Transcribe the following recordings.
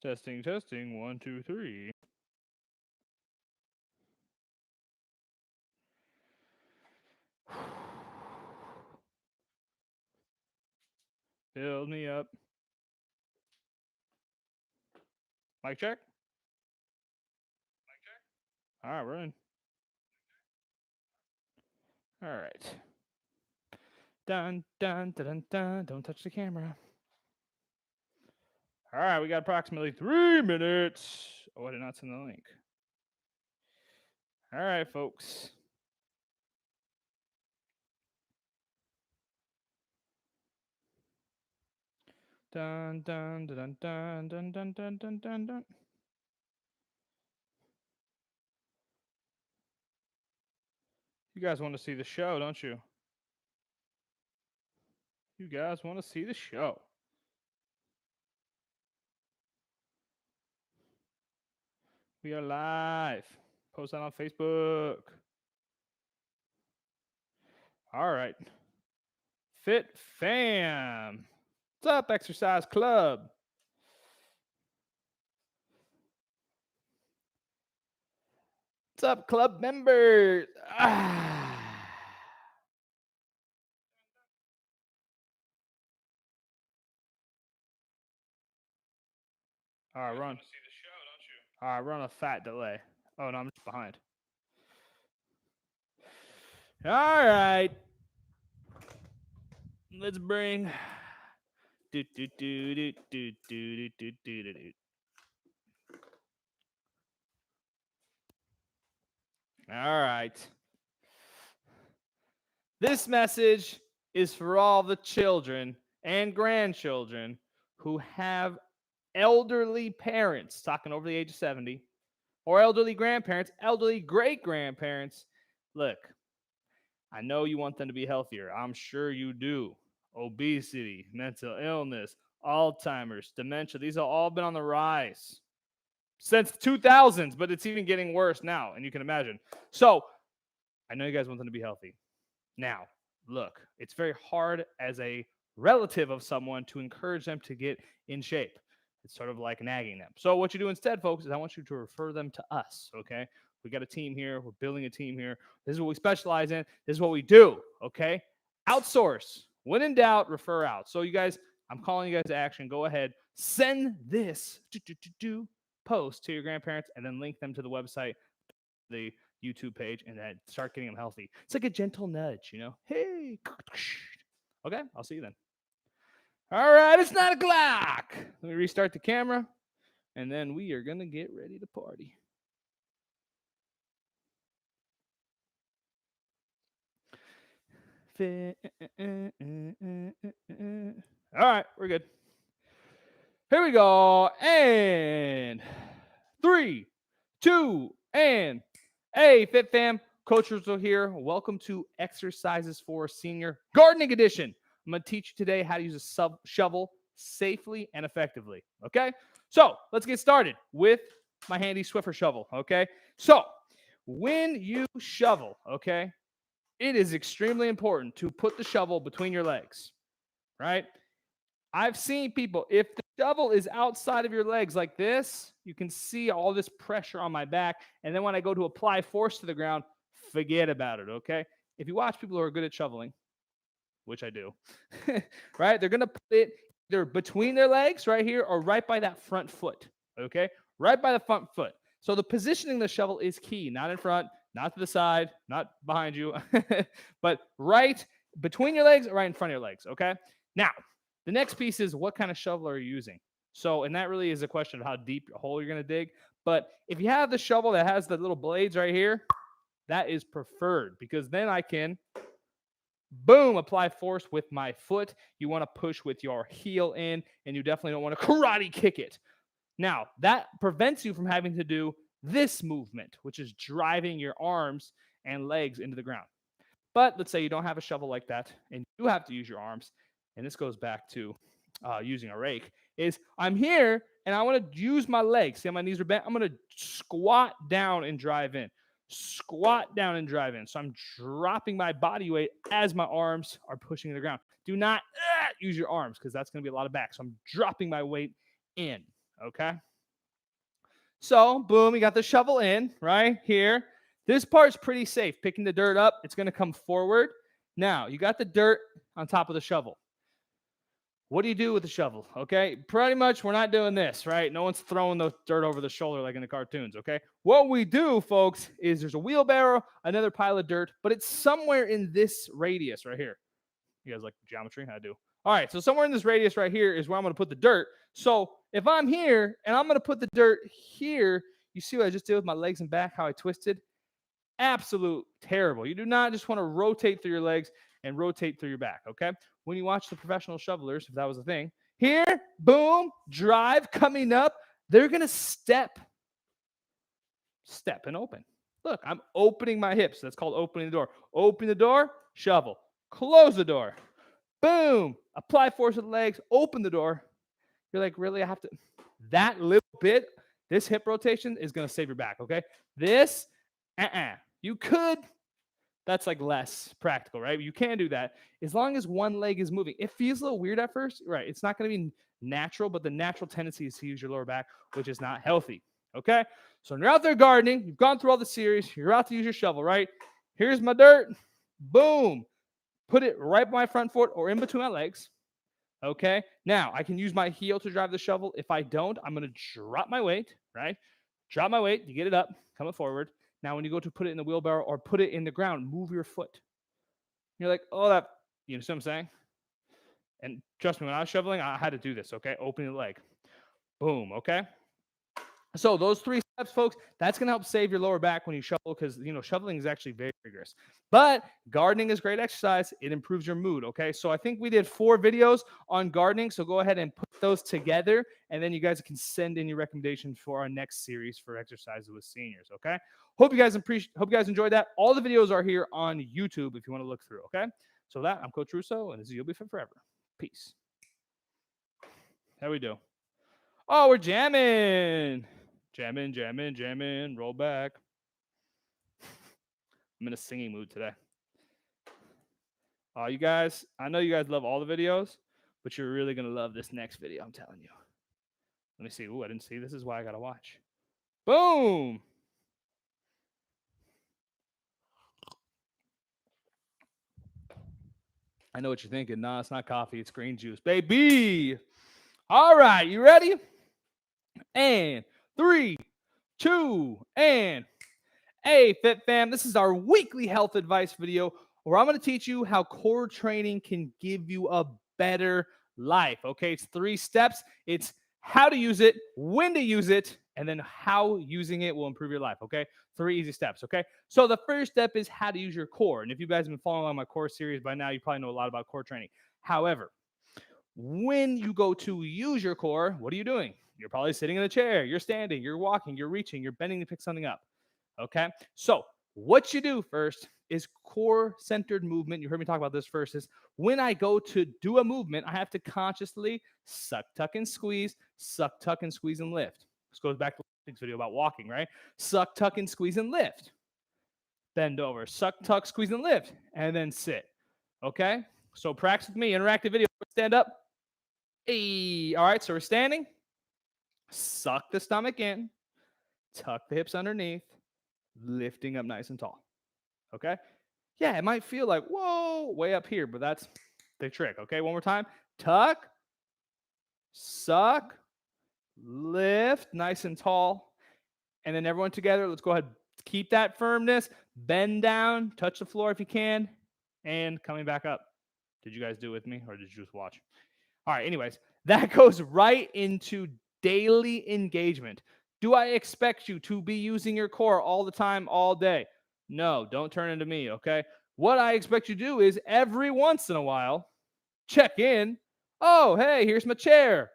Testing, testing. 1, 2, 3. Build me up. Mic check. All right, we're in. All right. Dun, dun, dun, dun, dun. Don't touch the camera. All right, we got approximately 3 minutes. Oh, I did not send the link. All right, folks. Dun, dun, dun, dun, dun, dun, dun, dun, dun, dun. You guys want to see the show, don't you? You guys want to see the show. We are live. Post that on Facebook. All right. Fit fam. What's up, Exercise Club? What's up, club members? All right, run. All right, run a fat delay. Oh, no, I'm just behind. All right. Let's bring. All right. This message is for all the children and grandchildren who have elderly parents, talking over the age of 70, or elderly grandparents, elderly great grandparents. Look, I know you want them to be healthier. I'm sure you do. Obesity, mental illness, Alzheimer's, dementia, these have all been on the rise since the 2000s, but it's even getting worse now, and you can imagine. So I know you guys want them to be healthy. Now, look, it's very hard as a relative of someone to encourage them to get in shape. It's sort of like nagging them. So what you do instead, folks, is I want you to refer them to us, okay? We got a team here. We're building a team here. This is what we specialize in. This is what we do, okay? Outsource. When in doubt, refer out. So you guys, I'm calling you guys to action. Go ahead. Send this post to your grandparents and then link them to the website, the YouTube page, and then start getting them healthy. It's like a gentle nudge, you know? Hey. Okay, I'll see you then. All right, it's 9 o'clock. Let me restart the camera, and then we are going to get ready to party. All right, we're good. Here we go. And 3, 2, and hey, Fit Fam. Coach Rizzo here. Welcome to Exercises for Senior Gardening Edition. I'm going to teach you today how to use a shovel safely and effectively. Okay? So let's get started with my handy Swiffer shovel. Okay? So when you shovel, okay, it is extremely important to put the shovel between your legs, right? I've seen people, if the shovel is outside of your legs like this, you can see all this pressure on my back. And then when I go to apply force to the ground, forget about it, okay? If you watch people who are good at shoveling, which I do, right? They're going to put it either between their legs right here or right by that front foot, okay? Right by the front foot. So the positioning of the shovel is key, not in front, not to the side, not behind you, but right between your legs or right in front of your legs, okay? Now, the next piece is what kind of shovel are you using? So, and that really is a question of how deep hole you're going to dig. But if you have the shovel that has the little blades right here, that is preferred because then I can, boom, apply force with my foot. You want to push with your heel in, and you definitely don't want to karate kick it. Now, that prevents you from having to do this movement, which is driving your arms and legs into the ground. But let's say you don't have a shovel like that, and you have to use your arms. And this goes back to using a rake, is I'm here, and I want to use my legs. See how my knees are bent? I'm going to squat down and drive in. Squat down and drive in. So I'm dropping my body weight as my arms are pushing the ground. Do not use your arms because that's going to be a lot of back. So I'm dropping my weight in, okay? So, boom, you got the shovel in right here. This part's pretty safe. Picking the dirt up, it's going to come forward. Now, you got the dirt on top of the shovel. What do you do with the shovel? Okay, pretty much we're not doing this, right? No one's throwing the dirt over the shoulder like in the cartoons, okay? What we do, folks, is there's a wheelbarrow, another pile of dirt, but it's somewhere in this radius right here. You guys like geometry? I do. All right, so somewhere in this radius right here is where I'm going to put the dirt. So if I'm here and I'm going to put the dirt here, you see what I just did with my legs and back, how I twisted? Absolute terrible. You do not just want to rotate through your legs and rotate through your back, okay? When you watch the professional shovelers, if that was a thing, here, boom, drive coming up, they're going to step and open. Look, I'm opening my hips. That's called opening the door. Open the door, shovel. Close the door. Boom. Apply force with the legs. Open the door. You're like, really? I have to? That little bit, this hip rotation is going to save your back, okay? This, you could, that's like less practical, right? You can do that as long as one leg is moving. It feels a little weird at first, right? It's not going to be natural, but the natural tendency is to use your lower back, which is not healthy, okay? So when you're out there gardening, you've gone through all the series, you're out to use your shovel, right? Here's my dirt. Boom. Put it right by my front foot or in between my legs. Okay. Now I can use my heel to drive the shovel. If I don't, I'm going to drop my weight, right? Drop my weight. You get it up, coming forward. Now, when you go to put it in the wheelbarrow or put it in the ground, move your foot. You're like, oh, that, you know what I'm saying? And trust me, when I was shoveling, I had to do this, okay? Open the leg. Boom, okay? So those 3 steps, folks, that's going to help save your lower back when you shovel because, shoveling is actually very rigorous. But gardening is great exercise. It improves your mood, okay? So I think we did 4 videos on gardening. So go ahead and put those together, and then you guys can send in your recommendations for our next series for exercises with seniors, okay? Hope you guys enjoyed that. All the videos are here on YouTube if you want to look through, okay? So that, I'm Coach Russo, and this is You'll Be Fit Forever. Peace. How we do? Oh, we're jamming. Jamming, roll back. I'm in a singing mood today. You guys, I know you guys love all the videos, but you're really going to love this next video, I'm telling you. Let me see. Ooh, I didn't see. This is why I got to watch. Boom. I know what you're thinking. Nah, it's not coffee. It's green juice, baby. All right, you ready? And 3, 2, and hey, Fit Fam, this is our weekly health advice video where I'm going to teach you how core training can give you a better life. Okay, it's 3 steps. It's how to use it, when to use it, and then how using it will improve your life. Okay, 3 easy steps. Okay, so the first step is how to use your core. And if you guys have been following along my core series by now, you probably know a lot about core training. However, when you go to use your core, what are you doing? You're probably sitting in a chair, you're standing, you're walking, you're reaching, you're bending to pick something up. Okay, so what you do first is core centered movement. You heard me talk about this first. Is when I go to do a movement, I have to consciously suck, tuck, and squeeze, suck, tuck, and squeeze and lift. This goes back to this video about walking, right? Suck, tuck, and squeeze and lift. Bend over, suck, tuck, squeeze and lift, and then sit. Okay, so practice with me. Interactive video. Stand up. Hey. All right, so we're standing. Suck the stomach in, tuck the hips underneath, lifting up nice and tall. Okay? Yeah, it might feel like, whoa, way up here, but that's the trick. Okay, one more time. Tuck, suck, lift, nice and tall. And then everyone together, let's go ahead. Keep that firmness. Bend down, touch the floor if you can, and coming back up. Did you guys do it with me, or did you just watch? All right, anyways, that goes right into daily engagement. Do I expect you to be using your core all the time, all day? No, don't turn into me, okay? What I expect you to do is every once in a while, check in. Oh, hey, here's my chair.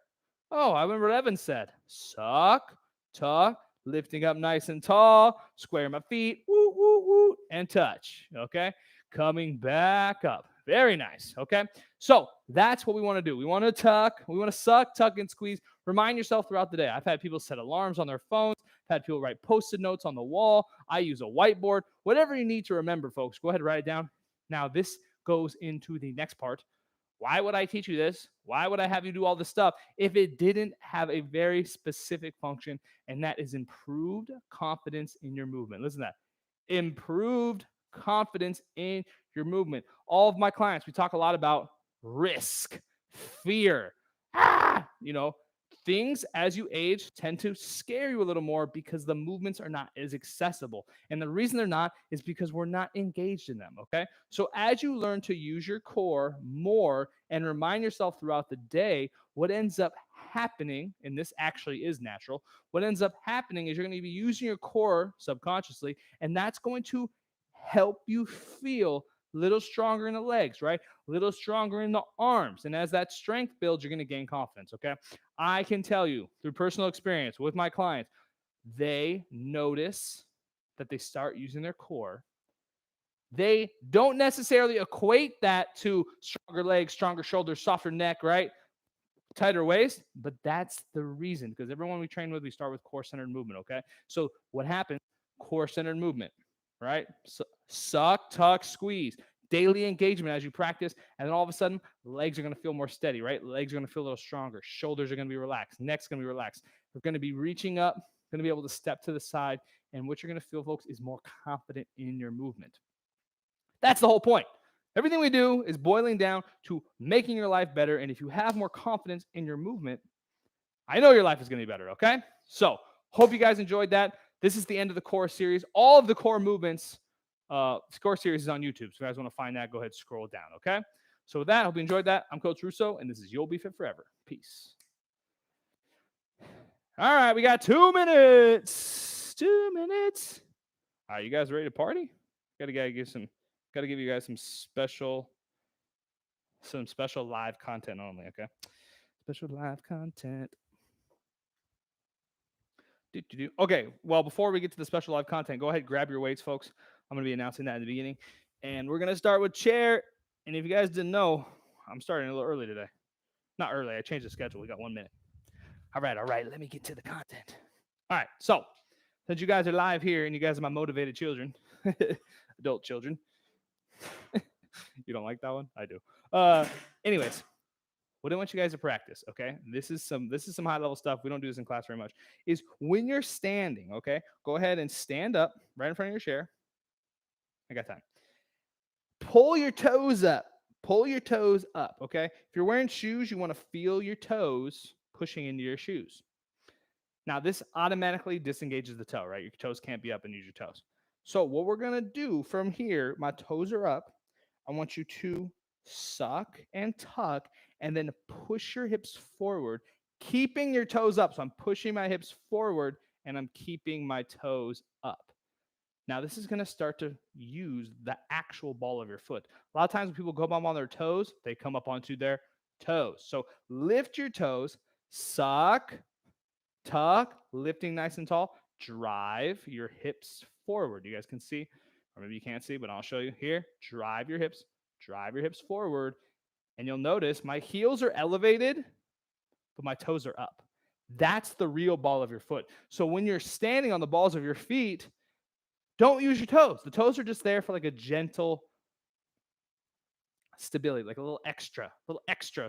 Oh, I remember what Evan said. Suck, tuck, lifting up nice and tall, square my feet, woo, woo, woo, and touch, okay? Coming back up. Very nice, okay? So that's what we want to do. We want to tuck, we want to suck, tuck, and squeeze. Remind yourself throughout the day. I've had people set alarms on their phones. I've had people write Post-it notes on the wall. I use a whiteboard. Whatever you need to remember, folks, go ahead and write it down. Now, this goes into the next part. Why would I teach you this? Why would I have you do all this stuff if it didn't have a very specific function, and that is improved confidence in your movement? Listen to that. Improved confidence in your movement. All of my clients, we talk a lot about risk, fear. Things as you age tend to scare you a little more because the movements are not as accessible. And the reason they're not is because we're not engaged in them, okay? So as you learn to use your core more and remind yourself throughout the day, what ends up happening, and this actually is natural, what ends up happening is you're going to be using your core subconsciously, and that's going to help you feel a little stronger in the legs, right? A little stronger in the arms. And as that strength builds, you're going to gain confidence, okay? I can tell you through personal experience with my clients, they notice that they start using their core. They don't necessarily equate that to stronger legs, stronger shoulders, softer neck, right? Tighter waist, but that's the reason, because everyone we train with, we start with core-centered movement, okay? So what happens? Core-centered movement, right? So, suck, tuck, squeeze. Daily engagement as you practice, and then all of a sudden, legs are going to feel more steady, right? Legs are going to feel a little stronger. Shoulders are going to be relaxed. Neck's going to be relaxed. We're going to be reaching up, going to be able to step to the side, and what you're going to feel, folks, is more confident in your movement. That's the whole point. Everything we do is boiling down to making your life better, and if you have more confidence in your movement, I know your life is going to be better, okay? So, hope you guys enjoyed that. This is the end of the core series. All of the core movements, core series is on YouTube. So, if you guys want to find that, go ahead, scroll down, okay? So, with that, I hope you enjoyed that. I'm Coach Russo, and this is You'll Be Fit Forever. Peace. All right, we got 2 minutes. 2 minutes. All right, you guys ready to party? Got to give you guys some special live content only, okay? Special live content. Okay, well, before we get to the special live content, go ahead, grab your weights, folks. I'm going to be announcing that in the beginning. And we're going to start with chair. And if you guys didn't know, I'm starting a little early today. Not early, I changed the schedule. We got 1 minute. All right, let me get to the content. All right, so since you guys are live here and you guys are my motivated children, adult children. You don't like that one? I do. Anyways, what I want you guys to practice, okay? This is some high level stuff. We don't do this in class very much. Is when you're standing, okay? Go ahead and stand up right in front of your chair. I got time. Pull your toes up. Pull your toes up, okay? If you're wearing shoes, you want to feel your toes pushing into your shoes. Now, this automatically disengages the toe, right? Your toes can't be up and use your toes. So what we're going to do from here, my toes are up. I want you to suck and tuck and then push your hips forward, keeping your toes up. So I'm pushing my hips forward and I'm keeping my toes up. Now, this is going to start to use the actual ball of your foot. A lot of times when people go up on their toes, they come up onto their toes. So lift your toes, suck, tuck, lifting nice and tall, drive your hips forward. You guys can see, or maybe you can't see, but I'll show you here. Drive your hips forward. And you'll notice my heels are elevated, but my toes are up. That's the real ball of your foot. So when you're standing on the balls of your feet, don't use your toes. The toes are just there for like a gentle stability, like a little extra. I was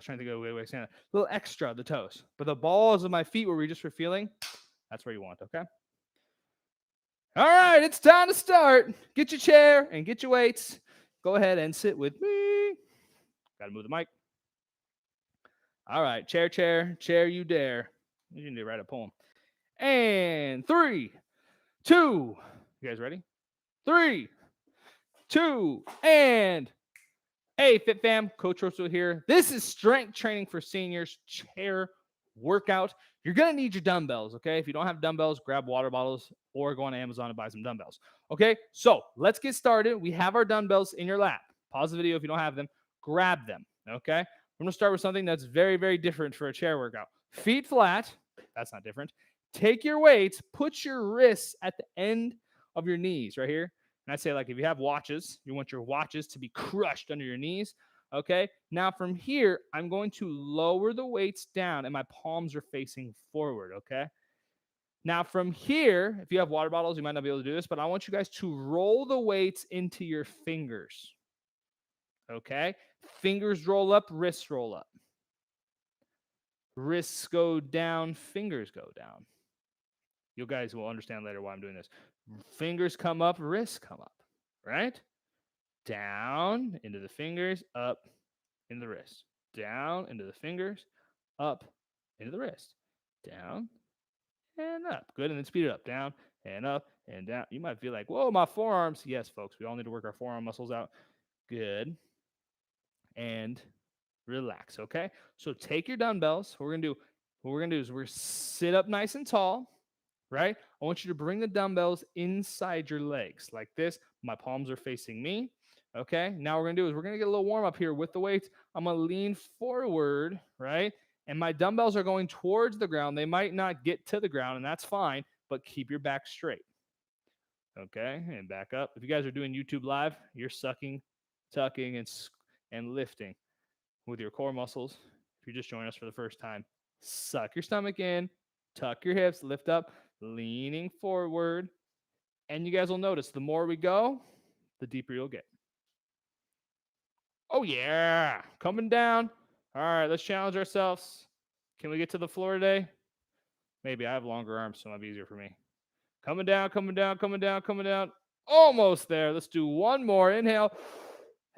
trying to think of a way to say that. A little extra, the toes. But the balls of my feet where we just were feeling, that's where you want, okay? All right, it's time to start. Get your chair and get your weights. Go ahead and sit with me. Got to move the mic. All right, chair, you dare. You need to write a poem. And 3, 2, you guys ready? 3, 2, and hey, Fit Fam, Coach Russo here. This is strength training for seniors, chair workout. You're going to need your dumbbells, okay? If you don't have dumbbells, grab water bottles or go on Amazon and buy some dumbbells, okay? So let's get started. We have our dumbbells in your lap. Pause the video if you don't have them. Grab them, okay? I'm going to start with something that's very, very different for a chair workout. Feet flat. That's not different. Take your weights. Put your wrists at the end of your knees right here. And I say, like, if you have watches, you want your watches to be crushed under your knees. Okay. Now from here, I'm going to lower the weights down and my palms are facing forward. Okay. Now from here, if you have water bottles, you might not be able to do this, but I want you guys to roll the weights into your fingers. Okay? Fingers roll up, wrists roll up. Wrists go down, fingers go down. You guys will understand later why I'm doing this. Fingers come up, wrists come up, right? Down into the fingers, up into the wrist. Down into the fingers, up into the wrist. Down and up. Good. And then speed it up. Down and up and down. You might feel like, whoa, my forearms. Yes, folks, we all need to work our forearm muscles out. Good. And relax. Okay. So take your dumbbells. What we're gonna do is we're gonna sit up nice and tall. Right? I want you to bring the dumbbells inside your legs like this. My palms are facing me. Okay. Now what we're going to do is we're going to get a little warm up here with the weights. I'm going to lean forward, right? And my dumbbells are going towards the ground. They might not get to the ground, and that's fine, but keep your back straight. Okay. And back up. If you guys are doing YouTube Live, you're sucking, tucking, and lifting with your core muscles. If you're just joining us for the first time, suck your stomach in, tuck your hips, lift up, leaning forward. And you guys will notice the more we go, the deeper you'll get. Oh, yeah. Coming down. All right, let's challenge ourselves. Can we get to the floor today? Maybe. I have longer arms, so it might be easier for me. Coming down, coming down, coming down, coming down. Almost there. Let's do one more. Inhale.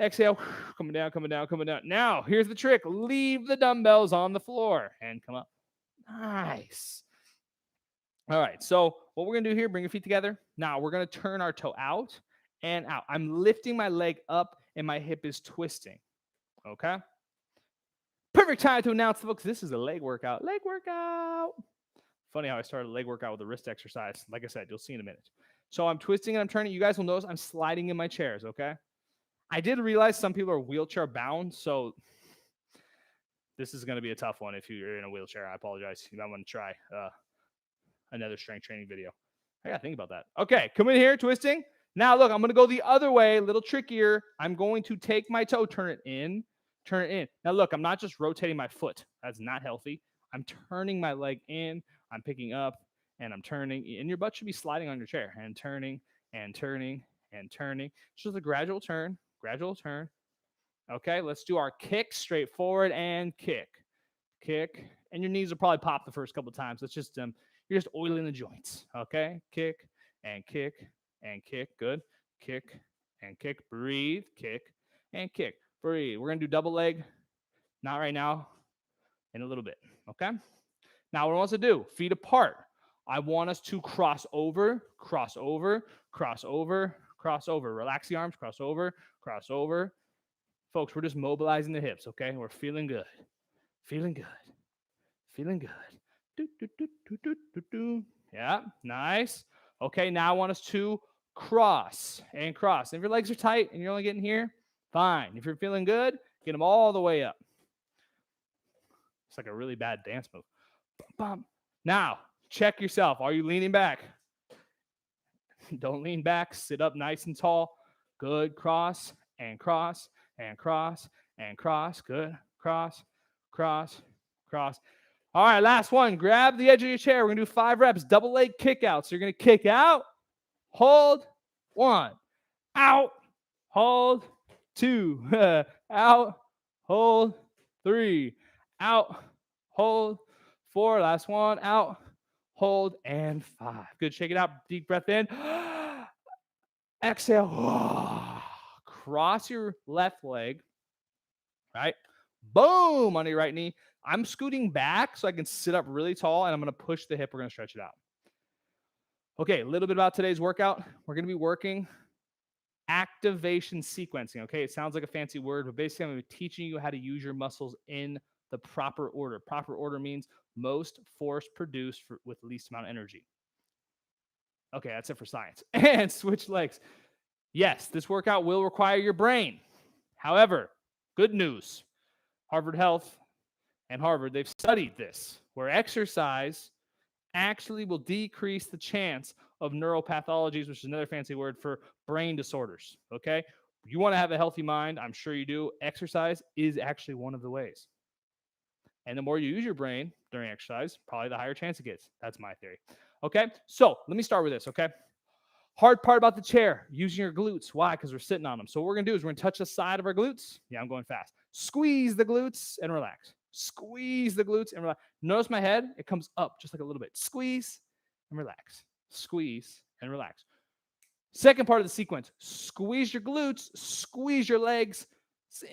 Exhale. Coming down, coming down, coming down. Now, here's the trick. Leave the dumbbells on the floor and come up. Nice. All right, so what we're going to do here, bring your feet together. Now, we're going to turn our toe out and out. I'm lifting my leg up, and my hip is twisting, okay? Perfect time to announce, folks, this is a leg workout. Leg workout. Funny how I started a leg workout with a wrist exercise. Like I said, you'll see in a minute. So I'm twisting and I'm turning. You guys will notice I'm sliding in my chairs, okay? I did realize some people are wheelchair bound, so this is going to be a tough one if you're in a wheelchair. I apologize. You might want to try another strength training video. I got to think about that. Okay, come in here, twisting. Now, look, I'm going to go the other way, a little trickier. I'm going to take my toe, turn it in, turn it in. Now, look, I'm not just rotating my foot. That's not healthy. I'm turning my leg in. I'm picking up, and I'm turning. And your butt should be sliding on your chair. And turning, and turning, and turning. It's just a gradual turn, gradual turn. Okay, let's do our kick, straight forward, and kick. Kick. And your knees will probably pop the first couple of times. It's just you're just oiling the joints. Okay, kick, and kick, and kick. Good. Kick, and kick. Breathe. Kick, and kick. Breathe. We're going to do double leg. Not right now. In a little bit. Okay? Now, what I want us to do, feet apart. I want us to cross over, cross over, cross over, cross over. Relax the arms, cross over, cross over. Folks, we're just mobilizing the hips, okay? We're feeling good. Feeling good. Feeling good. Do, do, do, do, do, do, do. Yeah, nice. Okay, now I want us to cross and cross. If your legs are tight and you're only getting here, fine. If you're feeling good, get them all the way up. It's like a really bad dance move. Bum. Now, check yourself. Are you leaning back? Don't lean back. Sit up nice and tall. Good. Cross and cross and cross and cross. Good. Cross, cross, cross. All right, last one. Grab the edge of your chair. We're going to do 5 reps. Double leg kick out. So you're going to kick out, hold, 1, out, hold, 2, out, hold, 3, out, hold, 4, last one, out, hold, and 5. Good, shake it out, deep breath in. Exhale. Cross your left leg, right? Boom, on your right knee. I'm scooting back so I can sit up really tall, and I'm going to push the hip. We're going to stretch it out. Okay, a little bit about today's workout. We're going to be working activation sequencing, okay? It sounds like a fancy word, but basically I'm going to be teaching you how to use your muscles in the proper order. Proper order means most force produced with least amount of energy. Okay, that's it for science. And switch legs. Yes, this workout will require your brain. However, good news. Harvard Health and Harvard, they've studied this, where exercise actually will decrease the chance of neuropathologies, which is another fancy word for brain disorders, okay? You want to have a healthy mind, I'm sure you do. Exercise is actually one of the ways. And the more you use your brain during exercise, probably the higher chance it gets. That's my theory. Okay, so let me start with this, okay? Hard part about the chair, using your glutes. Why? Because we're sitting on them. So what we're going to do is we're going to touch the side of our glutes. Yeah, I'm going fast. Squeeze the glutes and relax. Squeeze the glutes and relax. Notice my head, it comes up just like a little bit. Squeeze and relax. Squeeze and relax. Second part of the sequence, squeeze your glutes, squeeze your legs,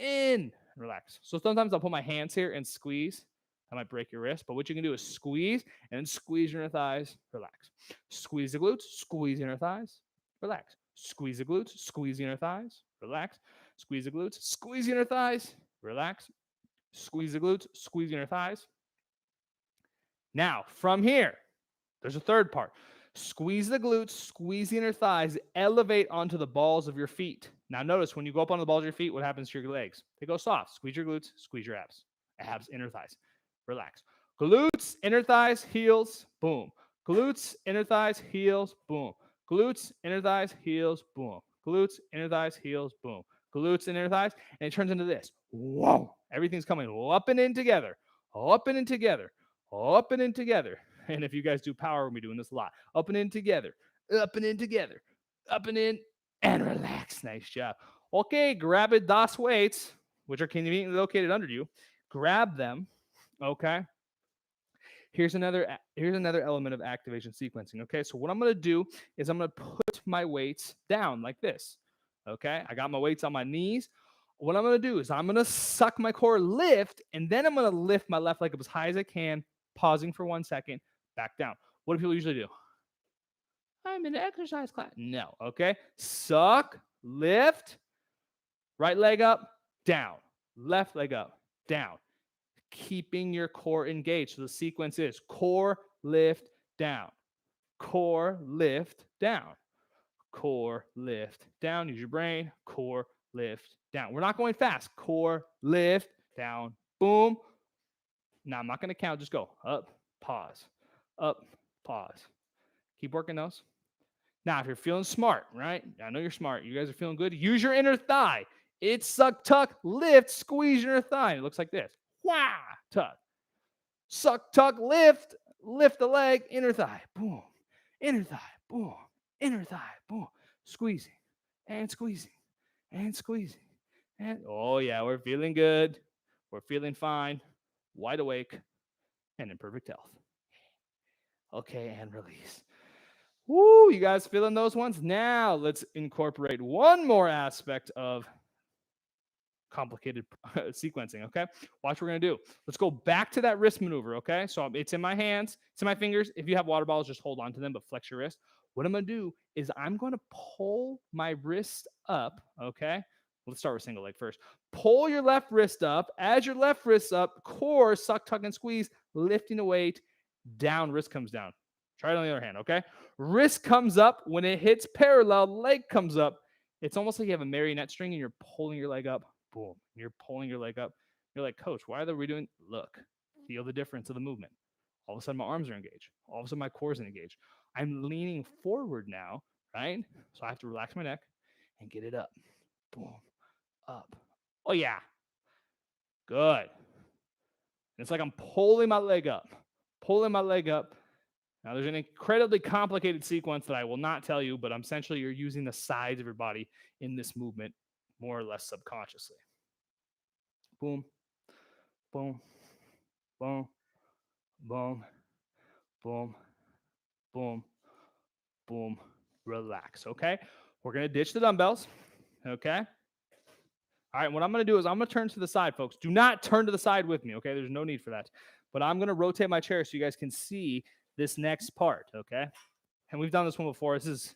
in, relax. So sometimes I'll put my hands here and squeeze. That might break your wrist, but what you can do is squeeze and squeeze your inner thighs, relax. Squeeze the glutes, squeeze your inner thighs, relax. Squeeze the glutes, squeeze the inner thighs, relax. Squeeze the glutes, squeeze the inner thighs, relax. Squeeze the glutes, squeeze the inner thighs. Now, from here, there's a third part. Squeeze the glutes, squeeze the inner thighs, elevate onto the balls of your feet. Now notice when you go up on the balls of your feet, what happens to your legs? They go soft. Squeeze your glutes, squeeze your abs. Abs, inner thighs. Relax. Glutes, inner thighs, heels, boom. Glutes, inner thighs, heels, boom. Glutes, inner thighs, heels, boom. Glutes, inner thighs, heels, boom. Glutes, inner thighs, and it turns into this. Whoa. Everything's coming up and in together. Up and in together. Up and in together. And if you guys do power, we'll be doing this a lot. Up and in together. Up and in together. Up and in. And relax. Nice job. Okay, grab it, DOS weights, which are conveniently located under you. Grab them. Okay. Here's another element of activation sequencing. Okay, so what I'm going to do is I'm going to put my weights down like this. Okay, I got my weights on my knees. What I'm going to do is I'm going to suck my core, lift, and then I'm going to lift my left leg up as high as I can, pausing for 1 second, back down. What do people usually do? I'm in an exercise class. No, okay. Suck, lift, right leg up, down, left leg up, down. Keeping your core engaged. So the sequence is core, lift, down, core, lift, down, core, lift, down. Use your brain, core, lift, down. We're not going fast. Core, lift, down, boom. Now I'm not going to count. Just go up, pause, up, pause. Keep working those. Now, if you're feeling smart, right? I know you're smart. You guys are feeling good. Use your inner thigh. It's suck, tuck, lift, squeeze your inner thigh. It looks like this. Wah, tuck. Suck, tuck, lift the leg, inner thigh, boom. Inner thigh, boom. Inner thigh, boom. Squeezing and squeezing and squeezing. And oh, yeah, we're feeling good. We're feeling fine, wide awake, and in perfect health. Okay, and release. Woo, you guys feeling those ones? Now let's incorporate one more aspect of complicated sequencing, okay? Watch what we're going to do. Let's go back to that wrist maneuver, okay? So it's in my hands, it's in my fingers. If you have water bottles, just hold on to them, but flex your wrist. What I'm going to do is I'm going to pull my wrist up, okay? Let's start with single leg first. Pull your left wrist up. As your left wrist up, core, suck, tuck, and squeeze, lifting the weight, down, wrist comes down. Try it on the other hand, okay? Wrist comes up. When it hits parallel, leg comes up. It's almost like you have a marionette string and you're pulling your leg up. Boom. You're pulling your leg up. You're like, coach, why are we doing? Look, feel the difference of the movement. All of a sudden, my arms are engaged. All of a sudden, my core is engaged. I'm leaning forward now, right? So I have to relax my neck and get it up. Boom. Up. Oh, yeah. Good. It's like I'm pulling my leg up. Pulling my leg up. Now, there's an incredibly complicated sequence that I will not tell you, but essentially you're using the sides of your body in this movement more or less subconsciously. Boom, boom, boom, boom, boom, boom, boom. Relax, okay? We're going to ditch the dumbbells, okay? All right, what I'm going to do is I'm going to turn to the side, folks. Do not turn to the side with me, okay? There's no need for that. But I'm going to rotate my chair so you guys can see this next part, okay? And we've done this one before. This is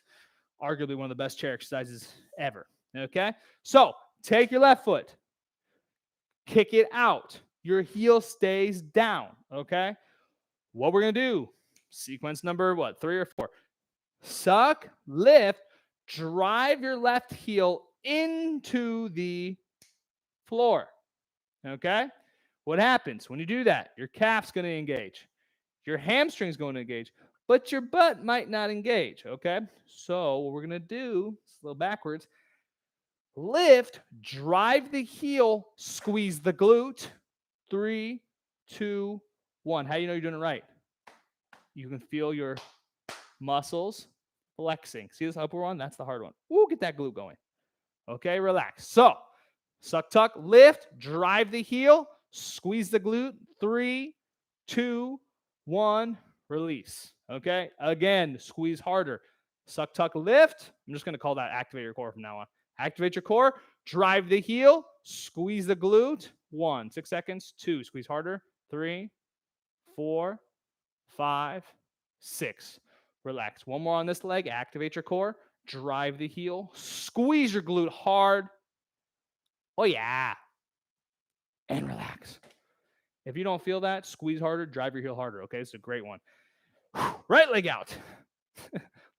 arguably one of the best chair exercises ever, okay? So take your left foot, kick it out. Your heel stays down, okay? What we're going to do, sequence number, 3 or 4? Suck, lift, drive your left heel into the floor, okay? What happens when you do that? Your calf's going to engage. Your hamstring's going to engage, but your butt might not engage, okay? So what we're going to do, it's a little backwards, lift, drive the heel, squeeze the glute. 3, 2, 1. How do you know you're doing it right? You can feel your muscles flexing. See this upper one? That's the hard one. Woo, get that glute going. Okay, relax. So, suck, tuck, lift, drive the heel, squeeze the glute. 3, 2, 1, release. Okay, again, squeeze harder. Suck, tuck, lift. I'm just going to call that activate your core from now on. Activate your core, drive the heel, squeeze the glute. 1, 6 seconds. 2, squeeze harder. 3, 4, 5, 6. Relax. One more on this leg. Activate your core, drive the heel, squeeze your glute hard. Oh, yeah. And relax. If you don't feel that, squeeze harder, drive your heel harder. Okay, it's a great one. Right leg out.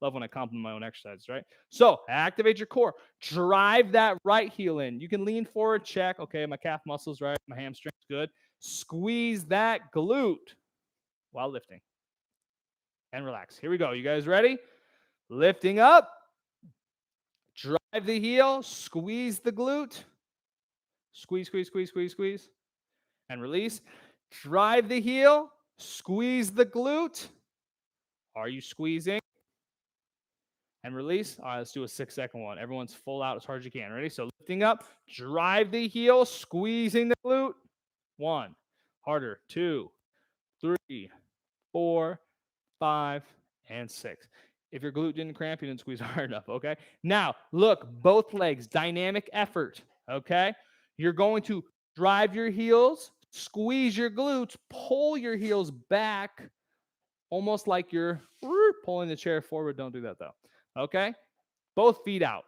Love when I compliment my own exercises, right? So activate your core. Drive that right heel in. You can lean forward, check. Okay, my calf muscles, right? My hamstring's good. Squeeze that glute while lifting. And relax. Here we go. You guys ready? Lifting up. Drive the heel. Squeeze the glute. Squeeze, squeeze, squeeze, squeeze, squeeze. And release. Drive the heel. Squeeze the glute. Are you squeezing? And release. All right, let's do a 6-second one. Everyone's full out as hard as you can. Ready? So lifting up, drive the heel, squeezing the glute. 1. Harder. 2, 3, 4, 5, and 6. If your glute didn't cramp, you didn't squeeze hard enough, okay? Now, look, both legs, dynamic effort, okay? You're going to drive your heels, squeeze your glutes, pull your heels back, almost like you're pulling the chair forward. Don't do that, though. Okay? Both feet out.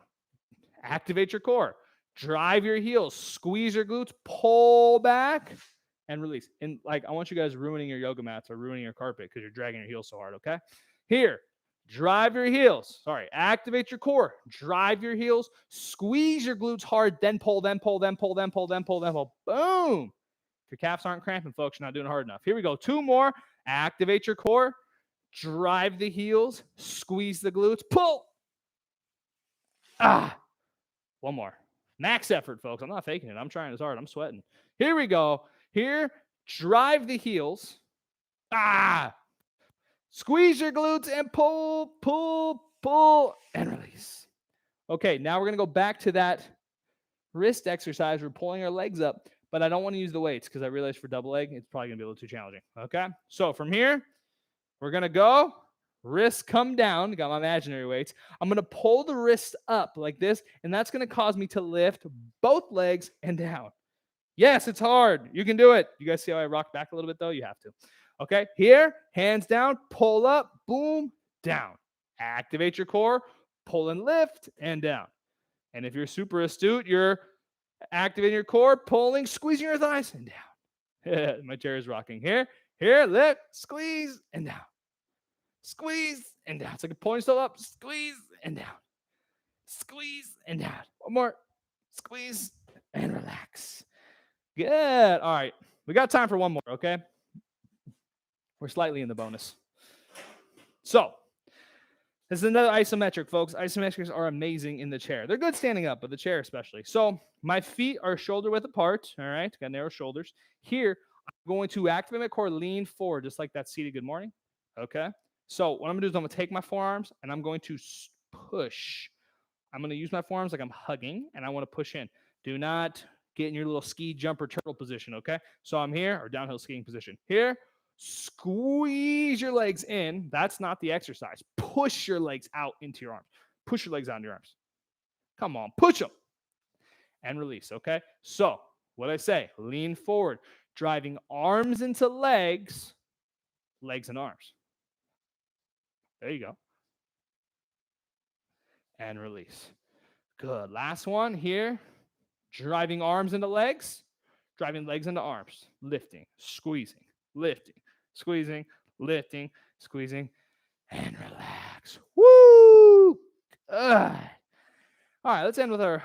Activate your core. Drive your heels. Squeeze your glutes. Pull back and release. And like, I want you guys ruining your yoga mats or ruining your carpet because you're dragging your heels so hard, okay? Here, drive your heels. Sorry, activate your core. Drive your heels. Squeeze your glutes hard. Then pull, then pull, then pull, then pull, then pull, then pull. Boom. If your calves aren't cramping, folks, you're not doing it hard enough. Here we go. 2 more. Activate your core. Drive the heels, squeeze the glutes, pull. One more. Max effort, folks. I'm not faking it. I'm trying as hard. I'm sweating. Here we go. Here, drive the heels. Squeeze your glutes and pull, pull, pull, and release. Okay, now we're going to go back to that wrist exercise. We're pulling our legs up, but I don't want to use the weights because I realized for double leg, it's probably going to be a little too challenging. Okay, so from here, we're going to go. Wrists come down. Got my imaginary weights. I'm going to pull the wrist up like this, and that's going to cause me to lift both legs and down. Yes, it's hard. You can do it. You guys see how I rock back a little bit, though? You have to. Okay, here, hands down, pull up, boom, down. Activate your core, pull and lift, and down. And if you're super astute, you're activating your core, pulling, squeezing your thighs, and down. My chair is rocking. Here, lift, squeeze, and down. Squeeze and down. It's like a pulling still up. Squeeze and down. Squeeze and down. One more. Squeeze and relax. Good. All right. We got time for one more, okay? We're slightly in the bonus. So, this is another isometric, folks. Isometrics are amazing in the chair. They're good standing up, but the chair especially. So, my feet are shoulder width apart, all right? Got narrow shoulders. Here, I'm going to activate my core, lean forward, just like that seated good morning, okay? So what I'm going to do is I'm going to take my forearms and I'm going to push. I'm going to use my forearms like I'm hugging, and I want to push in. Do not get in your little ski jumper turtle position, okay? So I'm here, or downhill skiing position. Here, squeeze your legs in. That's not the exercise. Push your legs out into your arms. Push your legs out into your arms. Come on, push them. And release, okay? So what I say, lean forward, driving arms into legs, legs and arms. There you go. And release. Good. Last one here. Driving arms into legs, driving legs into arms. Lifting, squeezing, lifting, squeezing, lifting, squeezing, and relax. Woo! Good. All right, let's end with our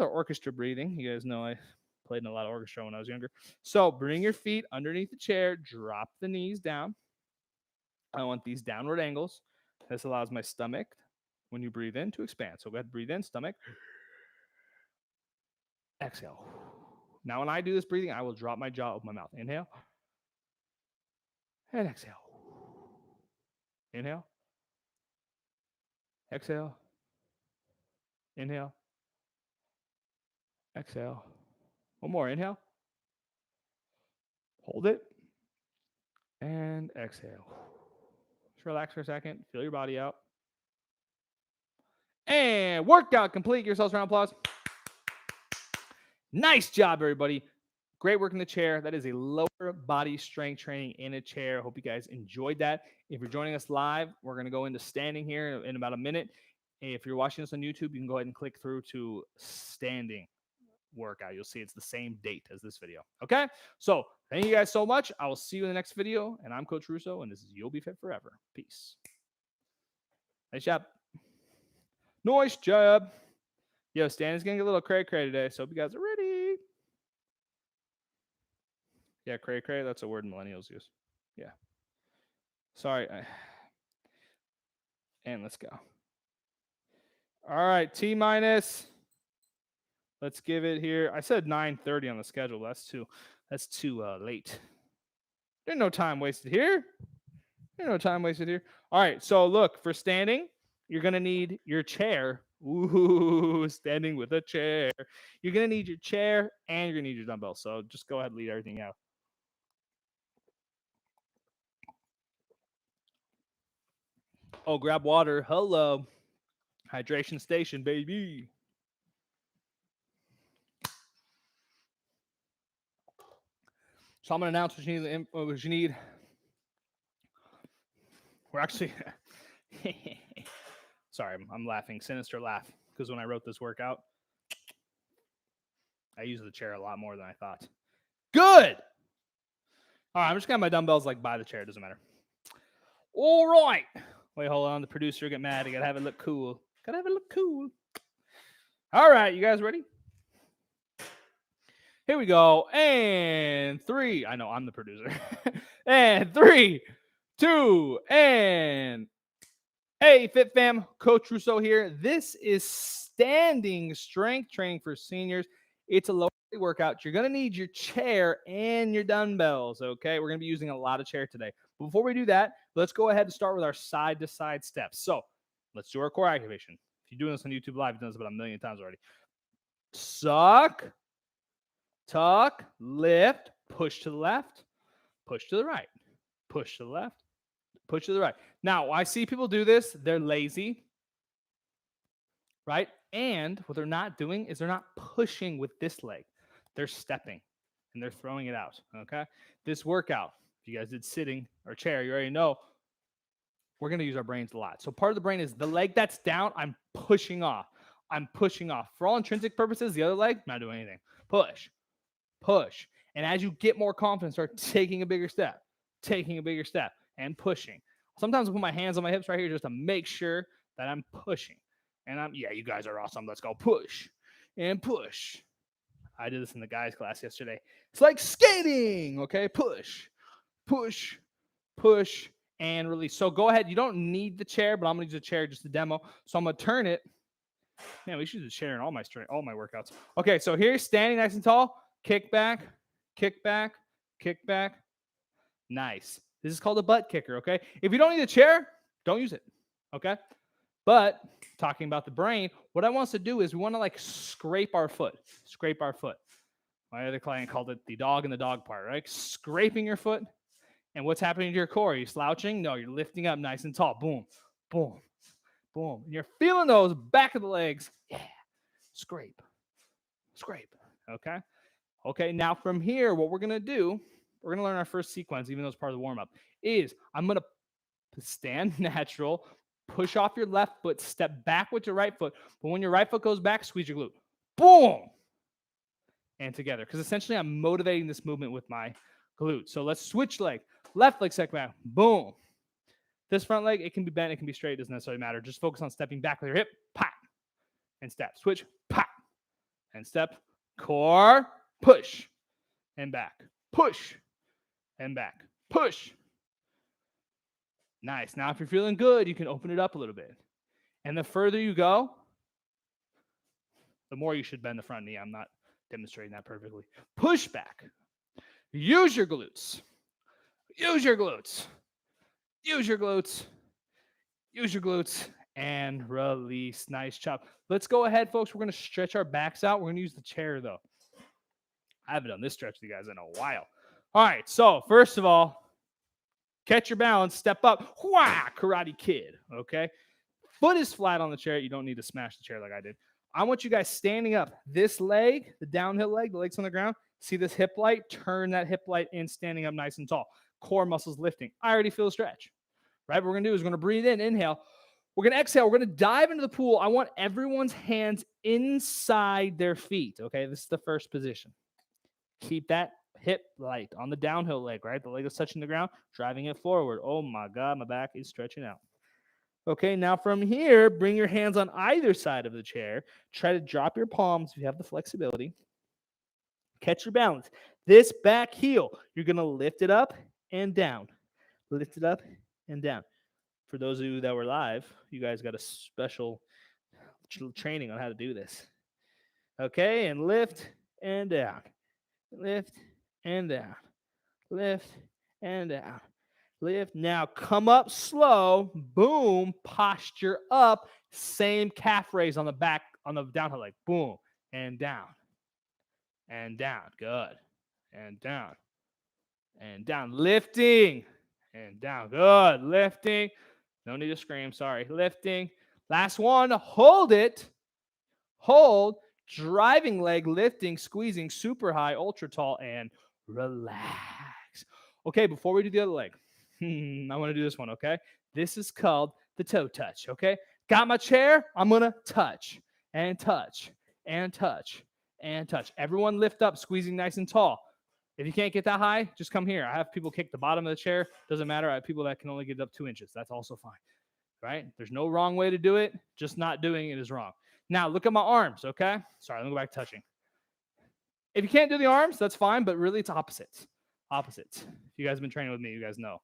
orchestra breathing. You guys know I played in a lot of orchestra when I was younger. So bring your feet underneath the chair, drop the knees down. I want these downward angles. This allows my stomach, when you breathe in, to expand. So go ahead, breathe in, stomach. Exhale. Now when I do this breathing, I will drop my jaw over my mouth. Inhale. And exhale. Inhale. Exhale. Inhale. Exhale. One more. Inhale. Hold it. And exhale. Just relax for a second. Feel your body out. And workout complete. Give yourselves a round of applause. Nice job, everybody. Great work in the chair. That is a lower body strength training in a chair. I hope you guys enjoyed that. If you're joining us live, we're going to go into standing here in about a minute. If you're watching us on YouTube, you can go ahead and click through to standing workout. You'll see it's the same date as this video. Okay? So thank you guys so much. I will see you in the next video. And I'm Coach Russo, and this is You'll Be Fit Forever. Peace. Nice job. Nice job. Yo, Stanley's going to get a little cray-cray today, so hope you guys are ready. Yeah, cray-cray, that's a word millennials use. Yeah. Sorry. And let's go. All right, T-minus. Let's give it here. I said 9:30 on the schedule. That's too late. There's no time wasted here. All right, so look, for standing, you're going to need your chair. Ooh, standing with a chair. You're going to need your chair and you're going to need your dumbbells. So just go ahead and lead everything out. Oh, grab water. Hello. Hydration station, baby. So I'm going to announce what you need. We're actually... Sorry, I'm laughing. Sinister laugh. Because when I wrote this workout, I used the chair a lot more than I thought. Good! All right, I'm just going to have my dumbbells like by the chair. It doesn't matter. All right. Wait, hold on. The producer get mad. I got to have it look cool. All right, you guys ready? Here we go. And 3. I know I'm the producer. And 3, 2, and... Hey, Fit Fam, Coach Russo here. This is standing strength training for seniors. It's a lower body workout. You're going to need your chair and your dumbbells, okay? We're going to be using a lot of chair today. But before we do that, let's go ahead and start with our side-to-side steps. So let's do our core activation. If you're doing this on YouTube Live, you've done this about 1 million times already. Suck, tuck, lift, push to the left, push to the right, push to the left, push to the right. Now, I see people do this. They're lazy, right? And what they're not doing is they're not pushing with this leg. They're stepping, and they're throwing it out, okay? This workout, if you guys did sitting or chair, you already know we're going to use our brains a lot. So part of the brain is the leg that's down, I'm pushing off. For all intrinsic purposes, the other leg, not doing anything. Push, push. And as you get more confident, start taking a bigger step, and pushing. Sometimes I put my hands on my hips right here just to make sure that I'm pushing. And yeah, you guys are awesome. Let's go push and push. I did this in the guys class yesterday. It's like skating, okay? Push, push, push, and release. So go ahead. You don't need the chair, but I'm going to use the chair just to demo. So I'm going to turn it. Man, we should use the chair in all my workouts. Okay, so here's standing nice and tall. Kick back, kick back, kick back. Nice. This is called a butt kicker, okay? If you don't need a chair, don't use it, okay? But talking about the brain, what I want us to do is we want to like scrape our foot. My other client called it the dog and the dog part, right? Scraping your foot. And what's happening to your core? Are you slouching? No, you're lifting up nice and tall. Boom, boom, boom. And you're feeling those back of the legs. Yeah. Scrape. Okay? Okay, now from here, what we're going to do, we're going to learn our first sequence, even though it's part of the warm-up, is I'm going to stand natural, push off your left foot, step back with your right foot. But when your right foot goes back, squeeze your glute. Boom! And together. Because essentially, I'm motivating this movement with my glute. So let's switch leg. Left leg, second back. Boom. This front leg, it can be bent, it can be straight. It doesn't necessarily matter. Just focus on stepping back with your hip. Pop. And step. Switch. Pop. And step. Core. Push. And back. Push. And back. Push. Nice. Now, if you're feeling good, you can open it up a little bit. And the further you go, the more you should bend the front knee. I'm not demonstrating that perfectly. Push back. Use your glutes. Use your glutes. Use your glutes. Use your glutes. and release. Nice job. Let's go ahead, folks. We're going to stretch our backs out. We're going to use the chair, though. I haven't done this stretch with you guys in a while. All right, so first of all, catch your balance, step up, wah, Karate Kid, okay? Foot is flat on the chair. You don't need to smash the chair like I did. I want you guys standing up. This leg, the downhill leg, the leg's on the ground. See this hip light? Turn that hip light in, standing up nice and tall. Core muscles lifting. I already feel a stretch, right? What we're going to do is we're going to breathe in, inhale. We're going to exhale. We're going to dive into the pool. I want everyone's hands inside their feet, okay? This is the first position. Keep that hip light on the downhill leg, right? The leg is touching the ground, driving it forward. Oh my God, my back is stretching out. Okay, now from here, bring your hands on either side of the chair. Try to drop your palms if you have the flexibility. Catch your balance. This back heel, you're going to lift it up and down. Lift it up and down. For those of you that were live, you guys got a special training on how to do this. Okay, and lift and down. Lift and down. Lift and down. Lift. Now come up slow. Boom. Posture up. Same calf raise on the back, on the downhill leg. Boom. And down. And down. Good. And down. And down. Lifting. And down. Good. Lifting. No need to scream. Sorry. Lifting. Last one. Hold it. Hold. Driving leg. Lifting. Squeezing. Super high. Ultra tall. And relax. Okay, before we do the other leg, I want to do this one, okay? This is called the toe touch, okay? Got my chair? I'm going to touch and touch and touch and touch. Everyone lift up, squeezing nice and tall. If you can't get that high, just come here. I have people kick the bottom of the chair. Doesn't matter. I have people that can only get it up 2 inches. That's also fine, right? There's no wrong way to do it. Just not doing it is wrong. Now, look at my arms, okay? Sorry, let me go back to touching. If you can't do the arms, that's fine, but really it's opposites. Opposites. If you guys have been training with me, you guys know.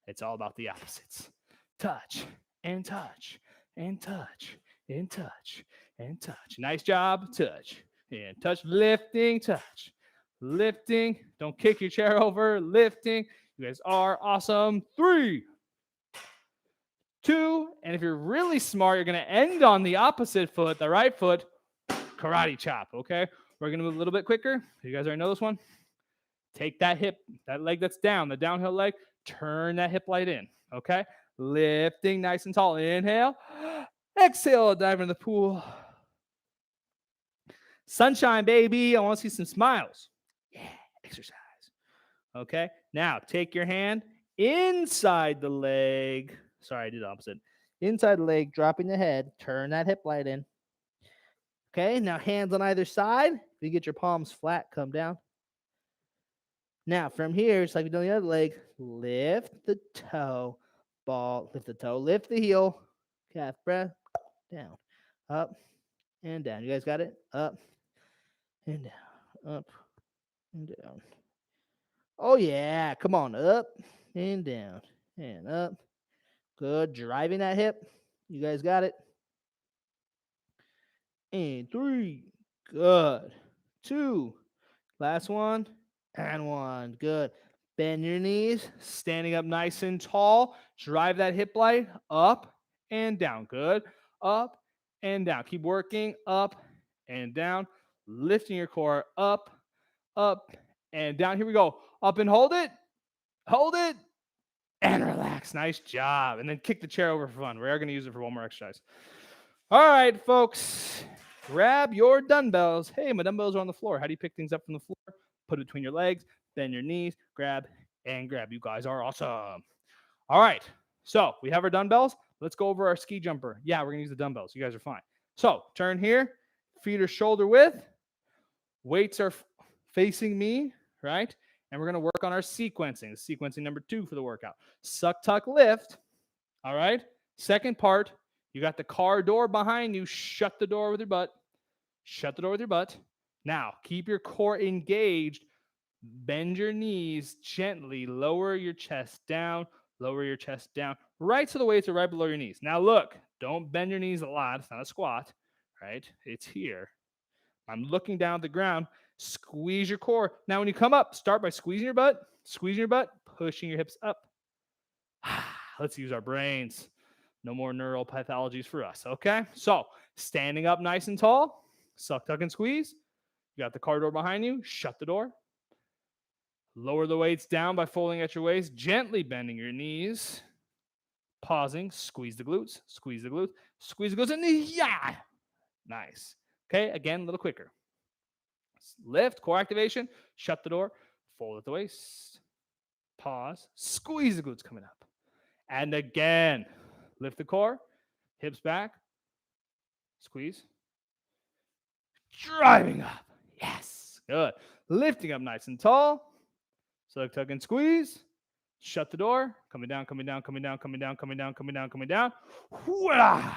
It's all about the opposites. Touch and touch and touch and touch and touch. Nice job. Touch and touch. Lifting, touch. Lifting. Don't kick your chair over. Lifting. You guys are awesome. 3, 2, and if you're really smart, you're going to end on the opposite foot, the right foot. Karate chop, okay? We're going to move a little bit quicker. You guys already know this one. Take that hip, that leg that's down, the downhill leg, turn that hip light in, okay? Lifting nice and tall. Inhale. Exhale, dive into the pool. Sunshine, baby. I want to see some smiles. Yeah, exercise. Okay? Now, take your hand inside the leg. Sorry, I did the opposite. Inside the leg, dropping the head. Turn that hip light in. Okay, now hands on either side. If you get your palms flat, come down. Now, from here, just like we've done the other leg, lift the toe, ball, lift the toe, lift the heel, calf breath, down, up, and down. You guys got it? Up, and down, up, and down. Oh, yeah. Come on, up, and down, and up. Good. Driving that hip. You guys got it? And 3. Good. 2. Last one. And 1. Good. Bend your knees. Standing up nice and tall. Drive that hip light up and down. Good. Up and down. Keep working. Up and down. Lifting your core up, up, and down. Here we go. Up and hold it. Hold it. And relax. Nice job. And then kick the chair over for fun. We are going to use it for one more exercise. All right, folks. Grab your dumbbells. Hey, my dumbbells are on the floor. How do you pick things up from the floor? Put it between your legs, bend your knees, grab, and grab. You guys are awesome. All right. So we have our dumbbells. Let's go over our ski jumper. Yeah, we're going to use the dumbbells. You guys are fine. So turn here. Feet are shoulder width. Weights are facing me, right? And we're going to work on our sequencing. Sequencing number 2 for the workout. Suck, tuck, lift. All right. Second part, you got the car door behind you. Shut the door with your butt. Shut the door with your butt. Now, keep your core engaged. Bend your knees gently. Lower your chest down. Lower your chest down. Right so the weights are right below your knees. Now, look. Don't bend your knees a lot. It's not a squat, right? It's here. I'm looking down at the ground. Squeeze your core. Now, when you come up, start by squeezing your butt, pushing your hips up. Let's use our brains. No more neural pathologies for us, okay? So standing up nice and tall, suck, tuck, and squeeze. You got the car door behind you, shut the door. Lower the weights down by folding at your waist, gently bending your knees, pausing, squeeze the glutes, squeeze the glutes, squeeze the glutes, and yeah, nice. Okay, again, a little quicker. Lift, core activation, shut the door, fold at the waist, pause, squeeze the glutes coming up. And again, lift the core, hips back, squeeze, driving up. Yes, good. Lifting up nice and tall. Suck, tuck, and squeeze. Shut the door. Coming down, coming down, coming down, coming down, coming down, coming down, coming down. Wah!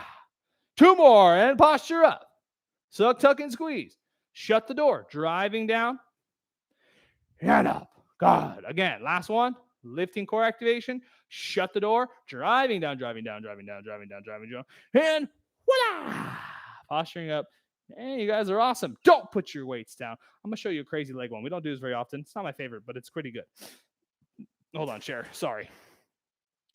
2 more and posture up. Suck, tuck, and squeeze. Shut the door. Driving down and up. Good. Again, last one. Lifting core activation. Shut the door. Driving down, driving down, driving down, driving down, driving down. And voila! Posturing up. Hey, you guys are awesome. Don't put your weights down. I'm going to show you a crazy leg one. We don't do this very often. It's not my favorite, but it's pretty good. Hold on, share. Sorry.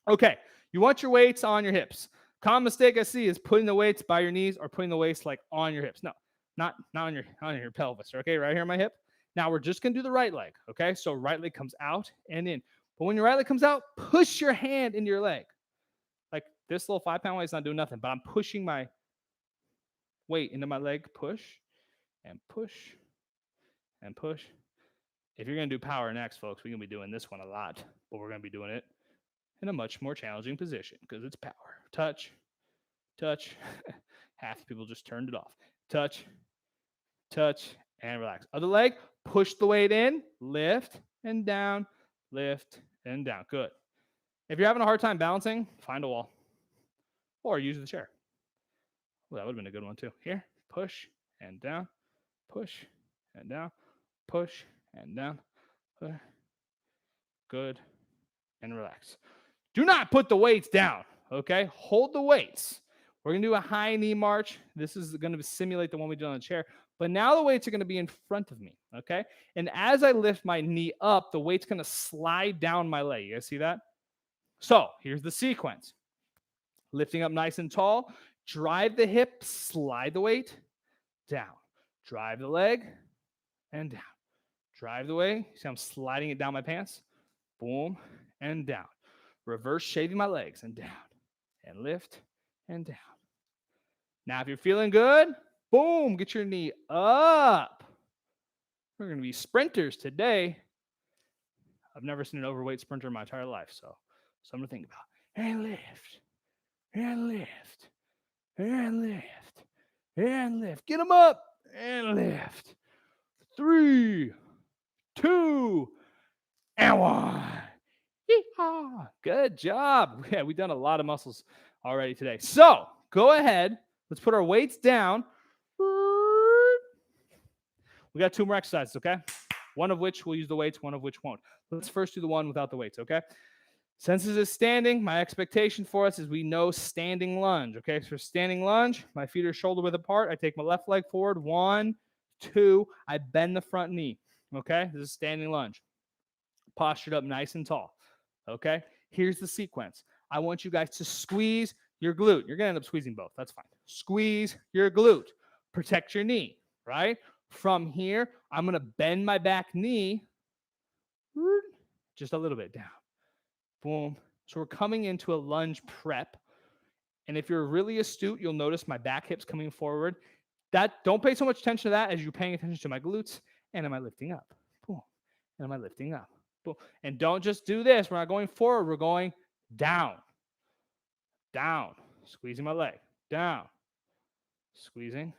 Okay. You want your weights on your hips. Common mistake I see is putting the weights by your knees or putting the weights like on your hips. No, not on your pelvis. Okay, right here on my hip. Now we're just going to do the right leg. Okay, so right leg comes out and in. But when your right leg comes out, push your hand into your leg. Like this little 5-pound weight is not doing nothing, but I'm pushing my weight into my leg. Push and push and push. If you're going to do power next, folks, we're going to be doing this one a lot, but we're going to be doing it in a much more challenging position because it's power. Touch, touch. Half the people just turned it off. Touch, touch, and relax. Other leg, push the weight in, lift and down, lift and down. Good. If you're having a hard time balancing, find a wall or use the chair. Well, that would have been a good one too. Here, push and down, push and down, push and down. Good. And relax. Do not put the weights down, okay? Hold the weights. We're going to do a high knee march. This is going to simulate the one we did on the chair. But now the weights are going to be in front of me, okay? And as I lift my knee up, the weight's going to slide down my leg. You guys see that? So here's the sequence. Lifting up nice and tall. Drive the hip, slide the weight down. Drive the leg and down. Drive the way. See, I'm sliding it down my pants. Boom and down. Reverse shaving my legs and down. And lift and down. Now, if you're feeling good, boom, get your knee up. We're going to be sprinters today. I've never seen an overweight sprinter in my entire life, so something to think about. And lift. And lift. And lift. And lift. Get them up. And lift. 3, 2, and 1. Yeehaw. Good job. Yeah, we've done a lot of muscles already today. So go ahead. Let's put our weights down. We got 2 more exercises, okay? One of which we'll use the weights, one of which won't. Let's first do the one without the weights, okay? Since this is standing, my expectation for us is we know standing lunge, okay? So for standing lunge, my feet are shoulder width apart. I take my left leg forward. 1, 2. I bend the front knee, okay? This is standing lunge. Postured up nice and tall, okay? Here's the sequence. I want you guys to squeeze your glute. You're going to end up squeezing both. That's fine. Squeeze your glute. Protect your knee, right? From here, I'm going to bend my back knee just a little bit down. Boom. So we're coming into a lunge prep. And if you're really astute, you'll notice my back hips coming forward. Don't pay so much attention to that as you're paying attention to my glutes. And am I lifting up? Boom. And am I lifting up? Boom. And don't just do this. We're not going forward. We're going down. Down. Squeezing my leg. Down. Squeezing.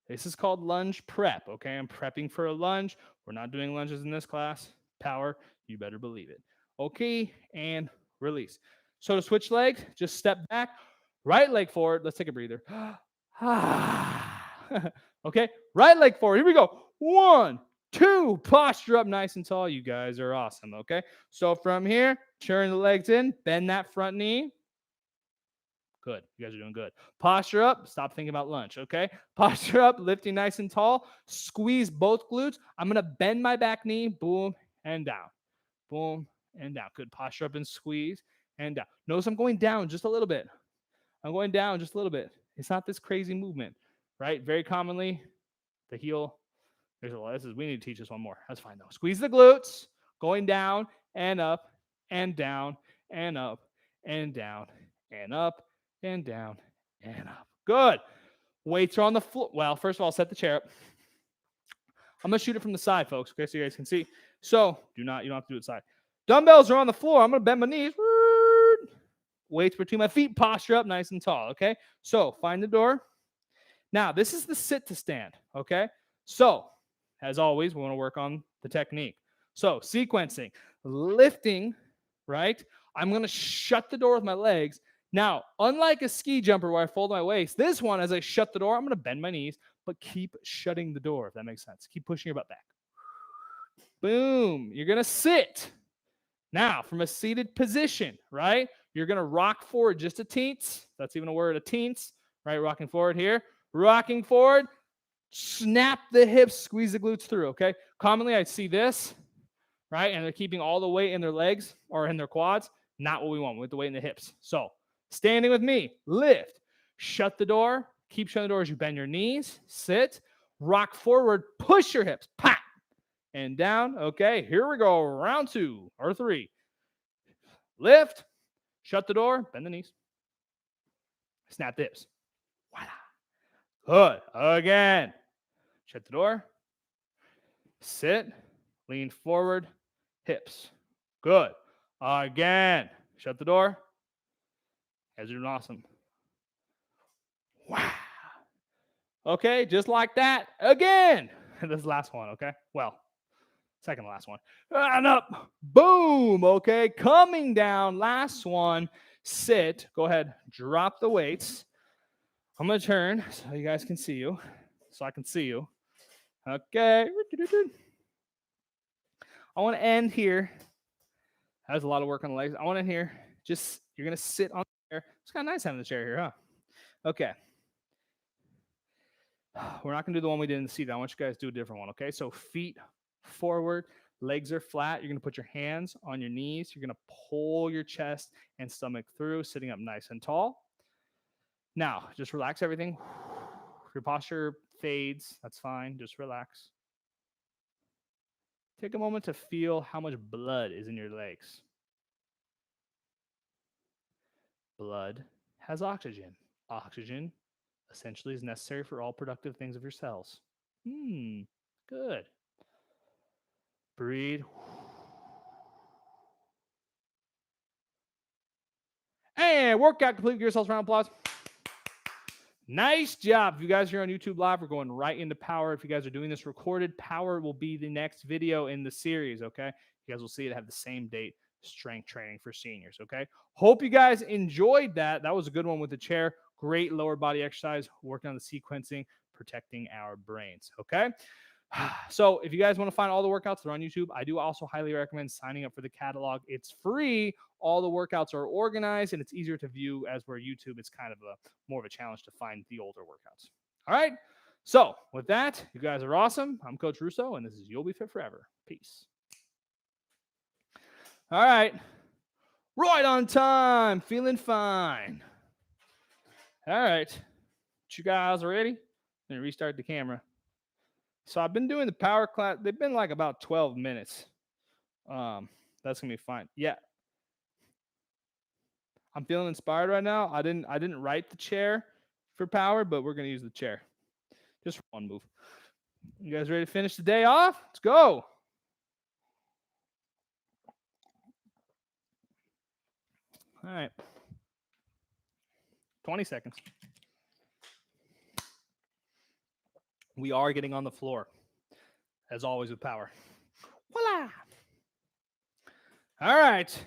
This is called lunge prep, okay? I'm prepping for a lunge. We're not doing lunges in this class. Power, you better believe it. Okay, and release. So to switch legs, just step back, right leg forward. Let's take a breather. Okay, right leg forward. Here we go. 1, 2, posture up nice and tall. You guys are awesome, okay? So from here, turn the legs in, bend that front knee. Good. You guys are doing good. Posture up. Stop thinking about lunch, okay? Posture up, lifting nice and tall. Squeeze both glutes. I'm going to bend my back knee. Boom and down. Boom and down. Good. Posture up and squeeze and down. Notice I'm going down just a little bit. I'm going down just a little bit. It's not this crazy movement, right? Very commonly, the heel. We need to teach this one more. That's fine though. Squeeze the glutes, going down and up and down and up and down and up and down and up. Good. Weights are on the floor. Well, first of all, set the chair up. I'm going to shoot it from the side, folks, okay, so you guys can see. So you don't have to do it side. Dumbbells are on the floor. I'm going to bend my knees. Weights between my feet, posture up nice and tall, okay? So find the door. Now, this is the sit to stand, okay? So, as always, we want to work on the technique. So, sequencing, lifting, right? I'm going to shut the door with my legs. Now, unlike a ski jumper where I fold my waist, this one, as I shut the door, I'm going to bend my knees, but keep shutting the door, if that makes sense. Keep pushing your butt back. Boom. You're going to sit. Now, from a seated position, right? You're going to rock forward just a teens. That's even a word, a teens, right? Rocking forward here. Rocking forward. Snap the hips, squeeze the glutes through, okay? Commonly, I see this, right? And they're keeping all the weight in their legs or in their quads. Not what we want. We want the weight in the hips. So, standing with me, lift. Shut the door. Keep shutting the door as you bend your knees. Sit. Rock forward. Push your hips. Pop. And down. Okay, here we go. Round 2 or 3. Lift. Shut the door. Bend the knees. Snap the hips. Voila. Good. Again. Shut the door. Sit. Lean forward. Hips. Good. Again. Shut the door. You guys are doing awesome. Wow. Okay, just like that. Again. This is the last one, okay? Well, second to last one. And up. Boom. Okay, coming down. Last one. Sit. Go ahead. Drop the weights. I'm going to turn so you guys can see you. So I can see you. Okay. I want to end here. That was a lot of work on the legs. I want to end here. You're going to sit on the chair. It's kind of nice having the chair here, huh? Okay. We're not going to do the one we did in the seat. I want you guys to do a different one, okay? So feet forward, legs are flat. You're going to put your hands on your knees. You're going to pull your chest and stomach through, sitting up nice and tall. Now, just relax everything. If your posture fades, that's fine. Just relax. Take a moment to feel how much blood is in your legs. Blood has oxygen. Oxygen essentially is necessary for all productive things of your cells. Good. Breathe. And workout complete. Give yourselves a round of applause. Nice job. If you guys are on YouTube Live, we're going right into power. If you guys are doing this recorded, power will be the next video in the series, okay? You guys will see it have the same date, strength training for seniors, okay? Hope you guys enjoyed that. That was a good one with the chair. Great lower body exercise, working on the sequencing, protecting our brains, okay? So if you guys want to find all the workouts, they're on YouTube. I do also highly recommend signing up for the catalog. It's free. All the workouts are organized, and it's easier to view, as where YouTube, it's kind of more of a challenge to find the older workouts. All right? So with that, you guys are awesome. I'm Coach Russo, and this is You'll Be Fit Forever. Peace. All right. Right on time. Feeling fine. All right. You guys ready? I'm going to restart the camera. So I've been doing the power class. They've been like about 12 minutes. That's gonna be fine. Yeah. I'm feeling inspired right now. I didn't write the chair for power, but we're gonna use the chair. Just for one move. You guys ready to finish the day off? Let's go. All right. 20 seconds. We are getting on the floor, as always with power. Voila! All right.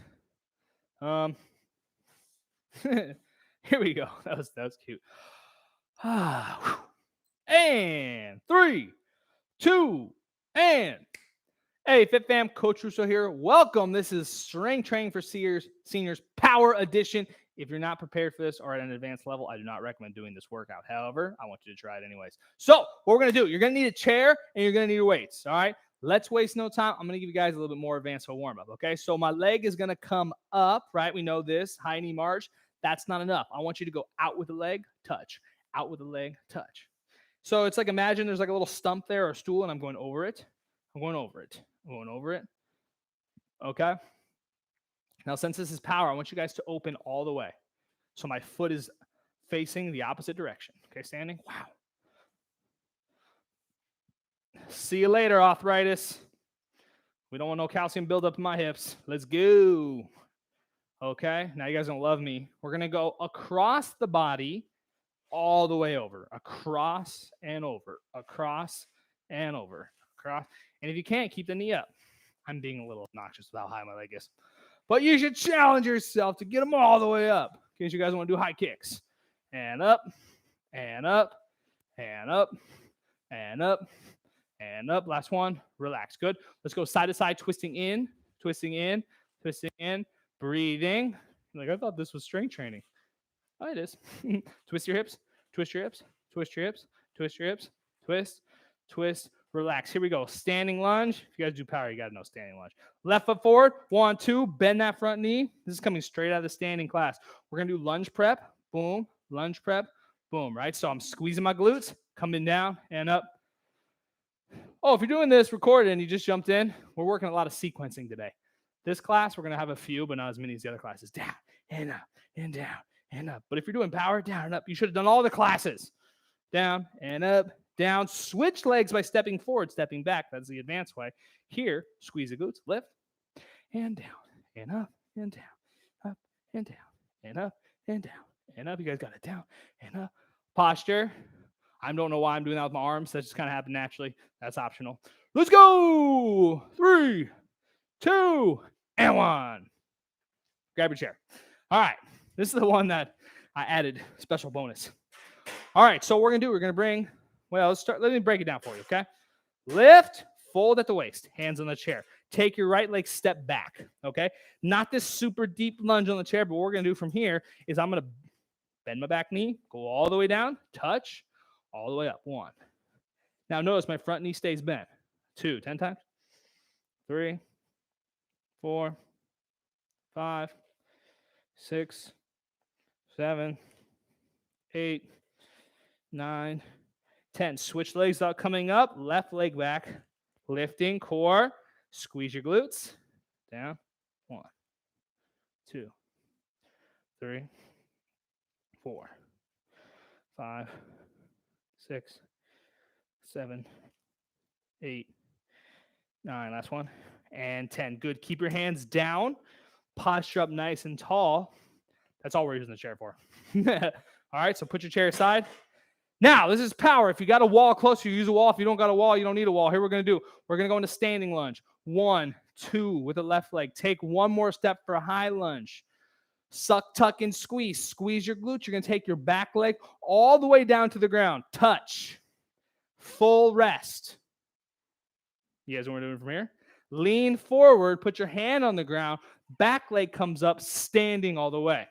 Here we go. That was cute. And 3, 2, and hey, Fit Fam, Coach Russo here. Welcome. This is Strength Training for Seniors Power Edition. If you're not prepared for this or at an advanced level, I do not recommend doing this workout. However, I want you to try it anyways. So what we're going to do, you're going to need a chair and you're going to need weights. All right. Let's waste no time. I'm going to give you guys a little bit more advanced warm-up, okay? So my leg is going to come up, right? We know this, high knee march. That's not enough. I want you to go out with the leg, touch, out with the leg, touch. So it's like, imagine there's like a little stump there or a stool, and I'm going over it. I'm going over it. I'm going over it. Okay? Now, since this is power, I want you guys to open all the way. So my foot is facing the opposite direction. Okay, standing. Wow. See you later, arthritis. We don't want no calcium buildup in my hips. Let's go. Okay, now you guys don't love me. We're going to go across the body all the way over. Across and over. Across and over. Across. And if you can't, keep the knee up. I'm being a little obnoxious with how high my leg is. But you should challenge yourself to get them all the way up in case you guys want to do high kicks. And up, and up, and up, and up, and up. Last one. Relax. Good. Let's go side to side, twisting in, twisting in, twisting in, breathing. Like, I thought this was strength training. Oh, it is. Twist your hips, twist your hips, twist your hips, twist your hips, twist, twist, relax. Here we go. Standing lunge. If you guys do power, you got to know standing lunge. Left foot forward. 1, 2. Bend that front knee. This is coming straight out of the standing class. We're going to do lunge prep. Boom. Lunge prep. Boom. Right? So I'm squeezing my glutes, coming down and up. Oh, if you're doing this recorded and you just jumped in, we're working a lot of sequencing today. This class, we're going to have a few, but not as many as the other classes. Down and up and down and up. But if you're doing power, down and up, you should have done all the classes. Down and up, down. Switch legs by stepping forward, stepping back. That's the advanced way. Here, squeeze the glutes, lift and down and up and down, up and down and up and down and up. You guys got it down and up. Posture. I don't know why I'm doing that with my arms. That just kind of happened naturally. That's optional. Let's go. 3, 2, and 1. Grab your chair. All right. This is the one that I added special bonus. All right. So what we're going to do, we're going to bring, well, let me break it down for you, okay? Lift, fold at the waist, hands on the chair. Take your right leg, step back, okay? Not this super deep lunge on the chair, but what we're going to do from here is I'm going to bend my back knee, go all the way down, touch, all the way up. 1. Now notice my front knee stays bent. 2, 10 times. 3, 4, 5, 6, 7, 8, 9, 10. Switch legs out coming up. Left leg back. Lifting core. Squeeze your glutes. Down. 1, 2, 3, 4, 5, 6, 7, 8, 9. Last one. And 10. Good. Keep your hands down. Posture up nice and tall. That's all we're using the chair for. All right. So put your chair aside. Now, this is power. If you got a wall closer, you use a wall. If you don't got a wall, you don't need a wall. Here we're going to do. We're going to go into standing lunge. 1, 2 with the left leg. Take one more step for a high lunge. Suck, tuck, and squeeze. Squeeze your glutes. You're going to take your back leg all the way down to the ground. Touch. Full rest. You guys know what we're doing from here? Lean forward. Put your hand on the ground. Back leg comes up, standing all the way.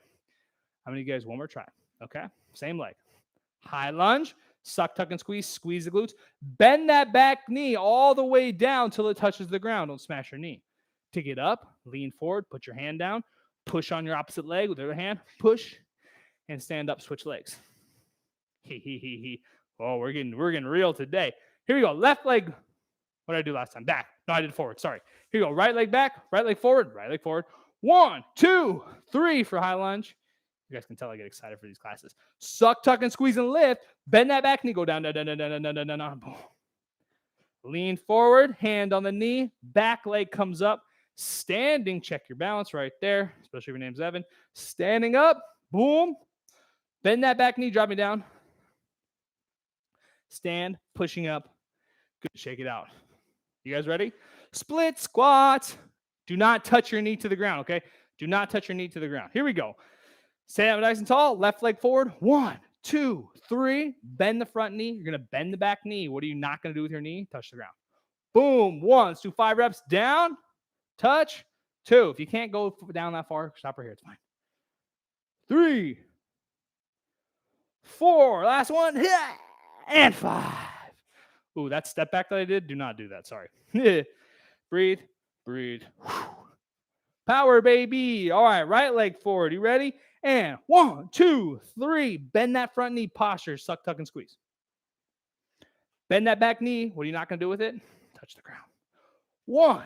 How many of you guys? One more try. Okay? Same leg. High lunge. Suck, tuck, and squeeze. Squeeze the glutes. Bend that back knee all the way down till it touches the ground. Don't smash your knee. To get up, lean forward. Put your hand down. Push on your opposite leg with the other hand. Push and stand up. Switch legs. Oh, we're getting real today. Here we go. Left leg. What did I do last time? Back. No, I did forward. Sorry. Here we go. Right leg back. Right leg forward. Right leg forward. 1, 2, 3 for high lunge. You guys can tell I get excited for these classes. Suck, tuck, and squeeze and lift. Bend that back knee. Go down, down, down, down, down, down, down, down, down. Boom. Lean forward. Hand on the knee. Back leg comes up. Standing. Check your balance right there, especially if your name's Evan. Standing up. Boom. Bend that back knee. Drop me down. Stand. Pushing up. Good. Shake it out. You guys ready? Split squat. Do not touch your knee to the ground, okay? Do not touch your knee to the ground. Here we go. Stand up nice and tall. Left leg forward. 1, 2, 3. Bend the front knee. You're going to bend the back knee. What are you not going to do with your knee? Touch the ground. Boom. 1. Let's do 5 reps. Down. Touch. 2. If you can't go down that far, stop right here. It's fine. 3, 4. Last one. And 5. Ooh, that step back that I did, do not do that. Sorry. Breathe, breathe. Power, baby. All right, right leg forward. You ready? And 1, 2, 3. Bend that front knee posture. Suck, tuck, and squeeze. Bend that back knee. What are you not going to do with it? Touch the ground. 1.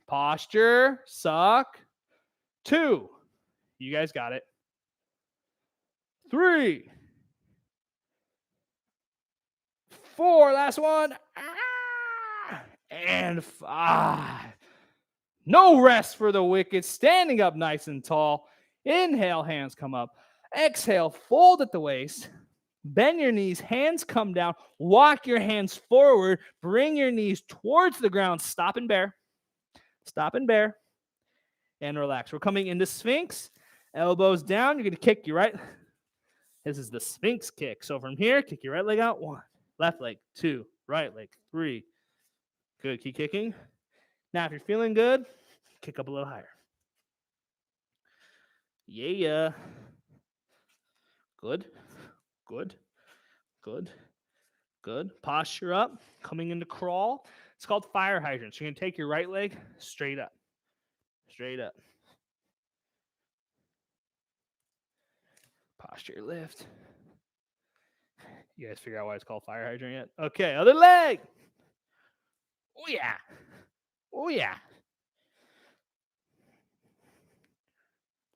Posture. Suck. 2. You guys got it. 3. 4. Last one. And 5. No rest for the wicked. Standing up nice and tall. Inhale, hands come up. Exhale, fold at the waist. Bend your knees, hands come down. Walk your hands forward. Bring your knees towards the ground. Stop and bear. Stop and bear. And relax. We're coming into Sphinx. Elbows down. You're going to kick your right. This is the Sphinx kick. So from here, kick your right leg out. 1. Left leg. 2. Right leg. 3. Good. Keep kicking. Now, if you're feeling good, kick up a little higher. Yeah. Good. Good. Good. Good. Posture up. Coming into crawl. It's called fire hydrants. You're going to take your right leg straight up. Straight up. Posture lift. You guys figure out why it's called fire hydrant yet? Okay, other leg. Oh, yeah. Oh, yeah.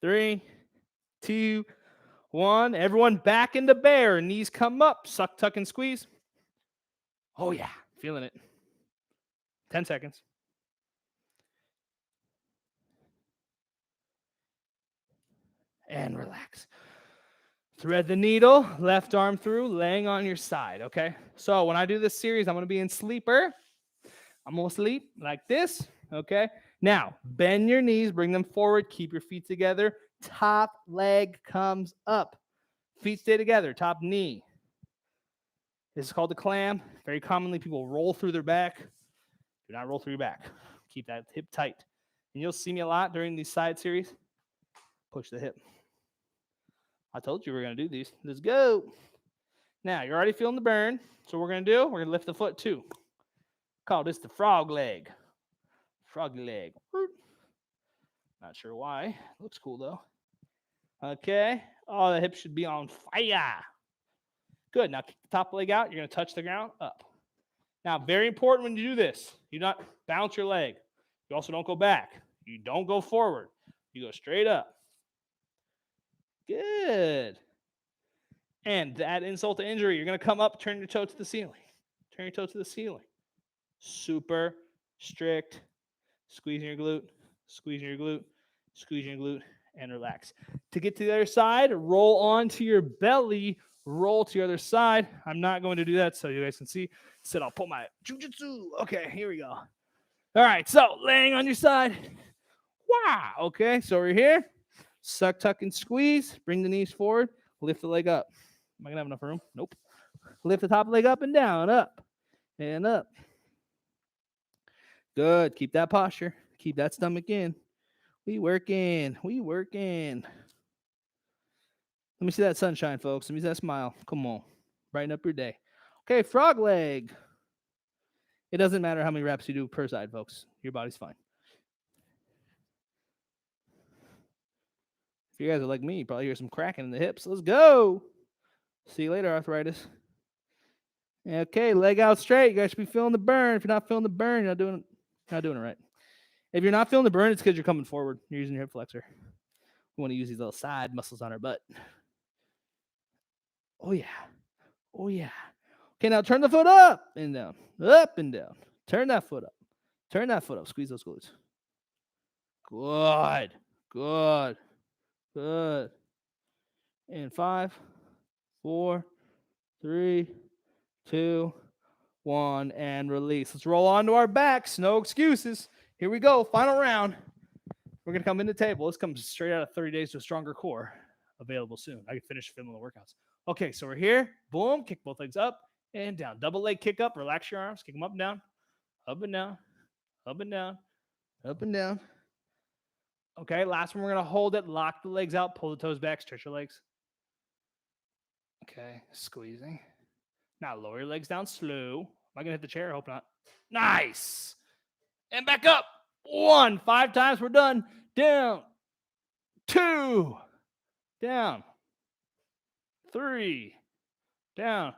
3, 2, 1. Everyone back into bear. Knees come up. Suck, tuck, and squeeze. Oh, yeah. Feeling it. 10 seconds. And relax. Thread the needle, left arm through, laying on your side, okay? So when I do this series, I'm going to be in sleeper. I'm going to sleep like this, okay? Now, bend your knees, bring them forward, keep your feet together. Top leg comes up. Feet stay together, top knee. This is called the clam. Very commonly, people roll through their back. Do not roll through your back. Keep that hip tight. And you'll see me a lot during these side series. Push the hip. I told you we were going to do these. Let's go. Now, you're already feeling the burn. So what we're going to do, we're going to lift the foot too. Call this the frog leg. Froggy leg. Not sure why. Looks cool, though. Okay. Oh, the hip should be on fire. Good. Now, kick the top leg out. You're going to touch the ground. Up. Now, very important when you do this. You do not bounce your leg. You also don't go back. You don't go forward. You go straight up. Good. And to add insult to injury, you're going to come up, turn your toe to the ceiling. Turn your toe to the ceiling. Super strict. Squeezing your glute, squeezing your glute, squeezing your glute, and relax. To get to the other side, roll onto your belly, roll to the other side. I'm not going to do that so you guys can see. Instead, I'll pull my jujitsu. Okay, here we go. All right, so laying on your side. Wow. Okay, so we're here. Suck, tuck, and squeeze. Bring the knees forward. Lift the leg up. Am I going to have enough room? Nope. Lift the top leg up and down, up, and up. Good. Keep that posture. Keep that stomach in. We working. We working. Let me see that sunshine, folks. Let me see that smile. Come on. Brighten up your day. Okay, frog leg. It doesn't matter how many reps you do per side, folks. Your body's fine. If you guys are like me, you probably hear some cracking in the hips. Let's go. See you later, arthritis. Okay, leg out straight. You guys should be feeling the burn. If you're not feeling the burn, you're not doing it right. If you're not feeling the burn, it's because you're coming forward. You're using your hip flexor. We want to use these little side muscles on our butt. Oh, yeah. Oh, yeah. Okay, now turn the foot up and down. Up and down. Turn that foot up. Turn that foot up. Squeeze those glutes. Good. Good. Good. And 5, 4, 3, 2, 1, and release. Let's roll onto our backs. No excuses. Here we go. Final round. We're going to come into table. This comes straight out of 30 Days to a Stronger Core. Available soon. I can finish filming the workouts. Okay, so we're here. Boom. Kick both legs up and down. Double leg kick up. Relax your arms. Kick them up and down. Up and down. Up and down. Up and down. Okay, last one. We're going to hold it. Lock the legs out. Pull the toes back. Stretch your legs. Okay, squeezing. Now lower your legs down slow. I going to hit the chair? I hope not. Nice. And back up. 1. 5 times. We're done. Down. 2. Down. 3. Down.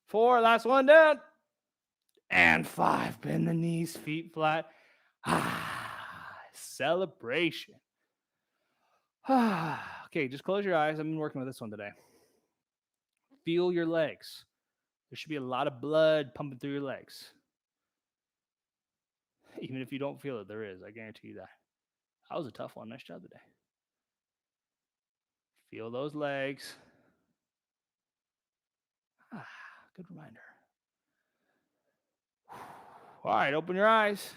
4. Last one down. And 5. Bend the knees, feet flat. Celebration. Okay, just close your eyes. I've been working with this one today. Feel your legs. There should be a lot of blood pumping through your legs. Even if you don't feel it, there is. I guarantee you that. That was a tough one. Nice job today. Feel those legs. Good reminder. All right, open your eyes.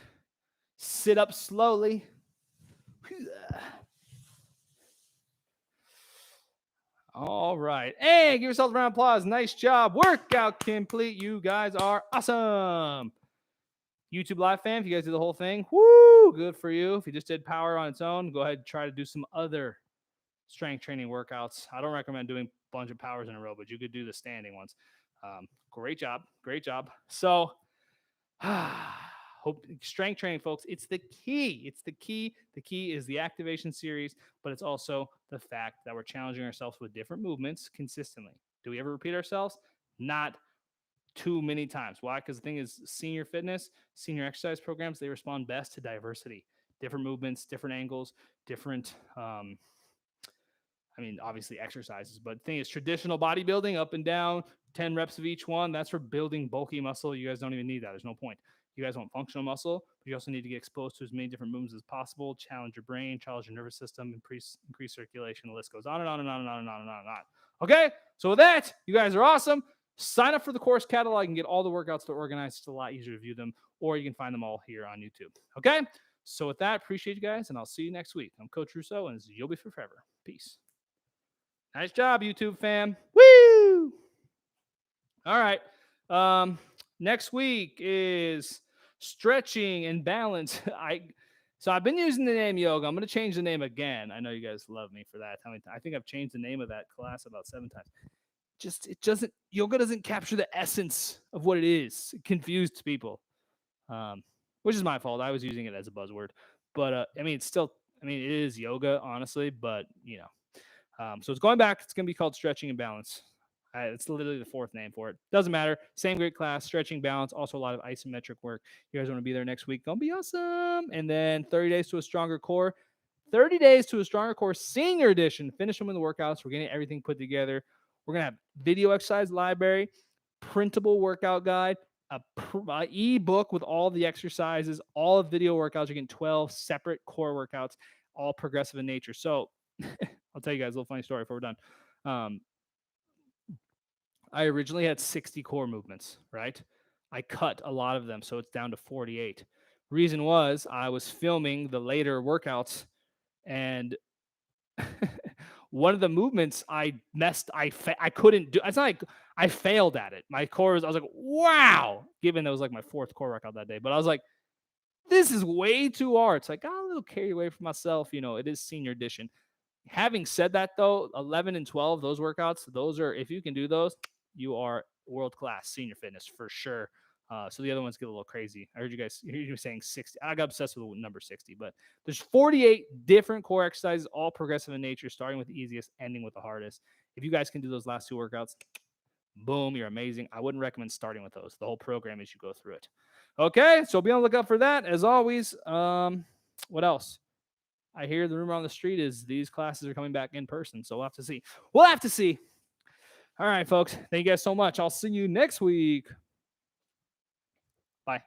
Sit up slowly. All right. And give yourself a round of applause. Nice job. Workout complete. You guys are awesome. YouTube Live fam, if you guys do the whole thing, woo, good for you. If you just did power on its own, go ahead and try to do some other strength training workouts. I don't recommend doing a bunch of powers in a row, but you could do the standing ones. Great job. Great job. So, hope strength training, folks, it's the key. It's the key. The key is the activation series, but it's also the fact that we're challenging ourselves with different movements consistently. Do we ever repeat ourselves? Not too many times. Why? Because the thing is, senior fitness, senior exercise programs, they respond best to diversity, different movements, different angles, different, obviously exercises, but the thing is traditional bodybuilding, up and down, 10 reps of each one, that's for building bulky muscle. You guys don't even need that. There's no point. You guys want functional muscle, but you also need to get exposed to as many different movements as possible, challenge your brain, challenge your nervous system, increase circulation. The list goes on and on and on and on and on and on and on. Okay, so with that, you guys are awesome. Sign up for the course catalog and get all the workouts to organize. It's a lot easier to view them, or you can find them all here on YouTube. Okay, so with that, appreciate you guys, and I'll see you next week. I'm Coach Russo, and you'll be forever. Peace. Nice job, YouTube fam. Woo! All right. Next week is stretching and balance. So I've been using the name yoga. I'm going to change the name again. I know you guys love me for that. I think I've changed the name of that class about 7 times. Yoga doesn't capture the essence of what it is. It confused people, which is my fault. I was using it as a buzzword, but it is yoga, honestly, but so it's going back. It's going to be called stretching and balance. It's literally the 4th name for it. Doesn't matter. Same great class, stretching, balance, also a lot of isometric work. You guys want to be there next week? Gonna be awesome. And then 30 days to a stronger core. 30 days to a stronger core senior edition. Finish them in the workouts. We're getting everything put together. We're gonna have video exercise library, printable workout guide, a ebook with all the exercises, all of video workouts. You're getting 12 separate core workouts, all progressive in nature. So I'll tell you guys a little funny story before we're done. I originally had 60 core movements, right? I cut a lot of them, so it's down to 48. Reason was I was filming the later workouts, and one of the movements I couldn't do. It's not like I failed at it. My core I was like, wow, given that was like my 4th core workout that day. But I was like, this is way too hard. It's like, I got a little carried away from myself. It is senior edition. Having said that, though, 11 and 12, those workouts, those are, if you can do those, you are world-class senior fitness for sure. So the other ones get a little crazy. I heard you saying 60. I got obsessed with the number 60, but there's 48 different core exercises, all progressive in nature, starting with the easiest, ending with the hardest. If you guys can do those last 2 workouts, boom, you're amazing. I wouldn't recommend starting with those. The whole program as you go through it. Okay, so be on the lookout for that. As always, what else? I hear the rumor on the street is these classes are coming back in person, so we'll have to see. We'll have to see. All right, folks. Thank you guys so much. I'll see you next week. Bye.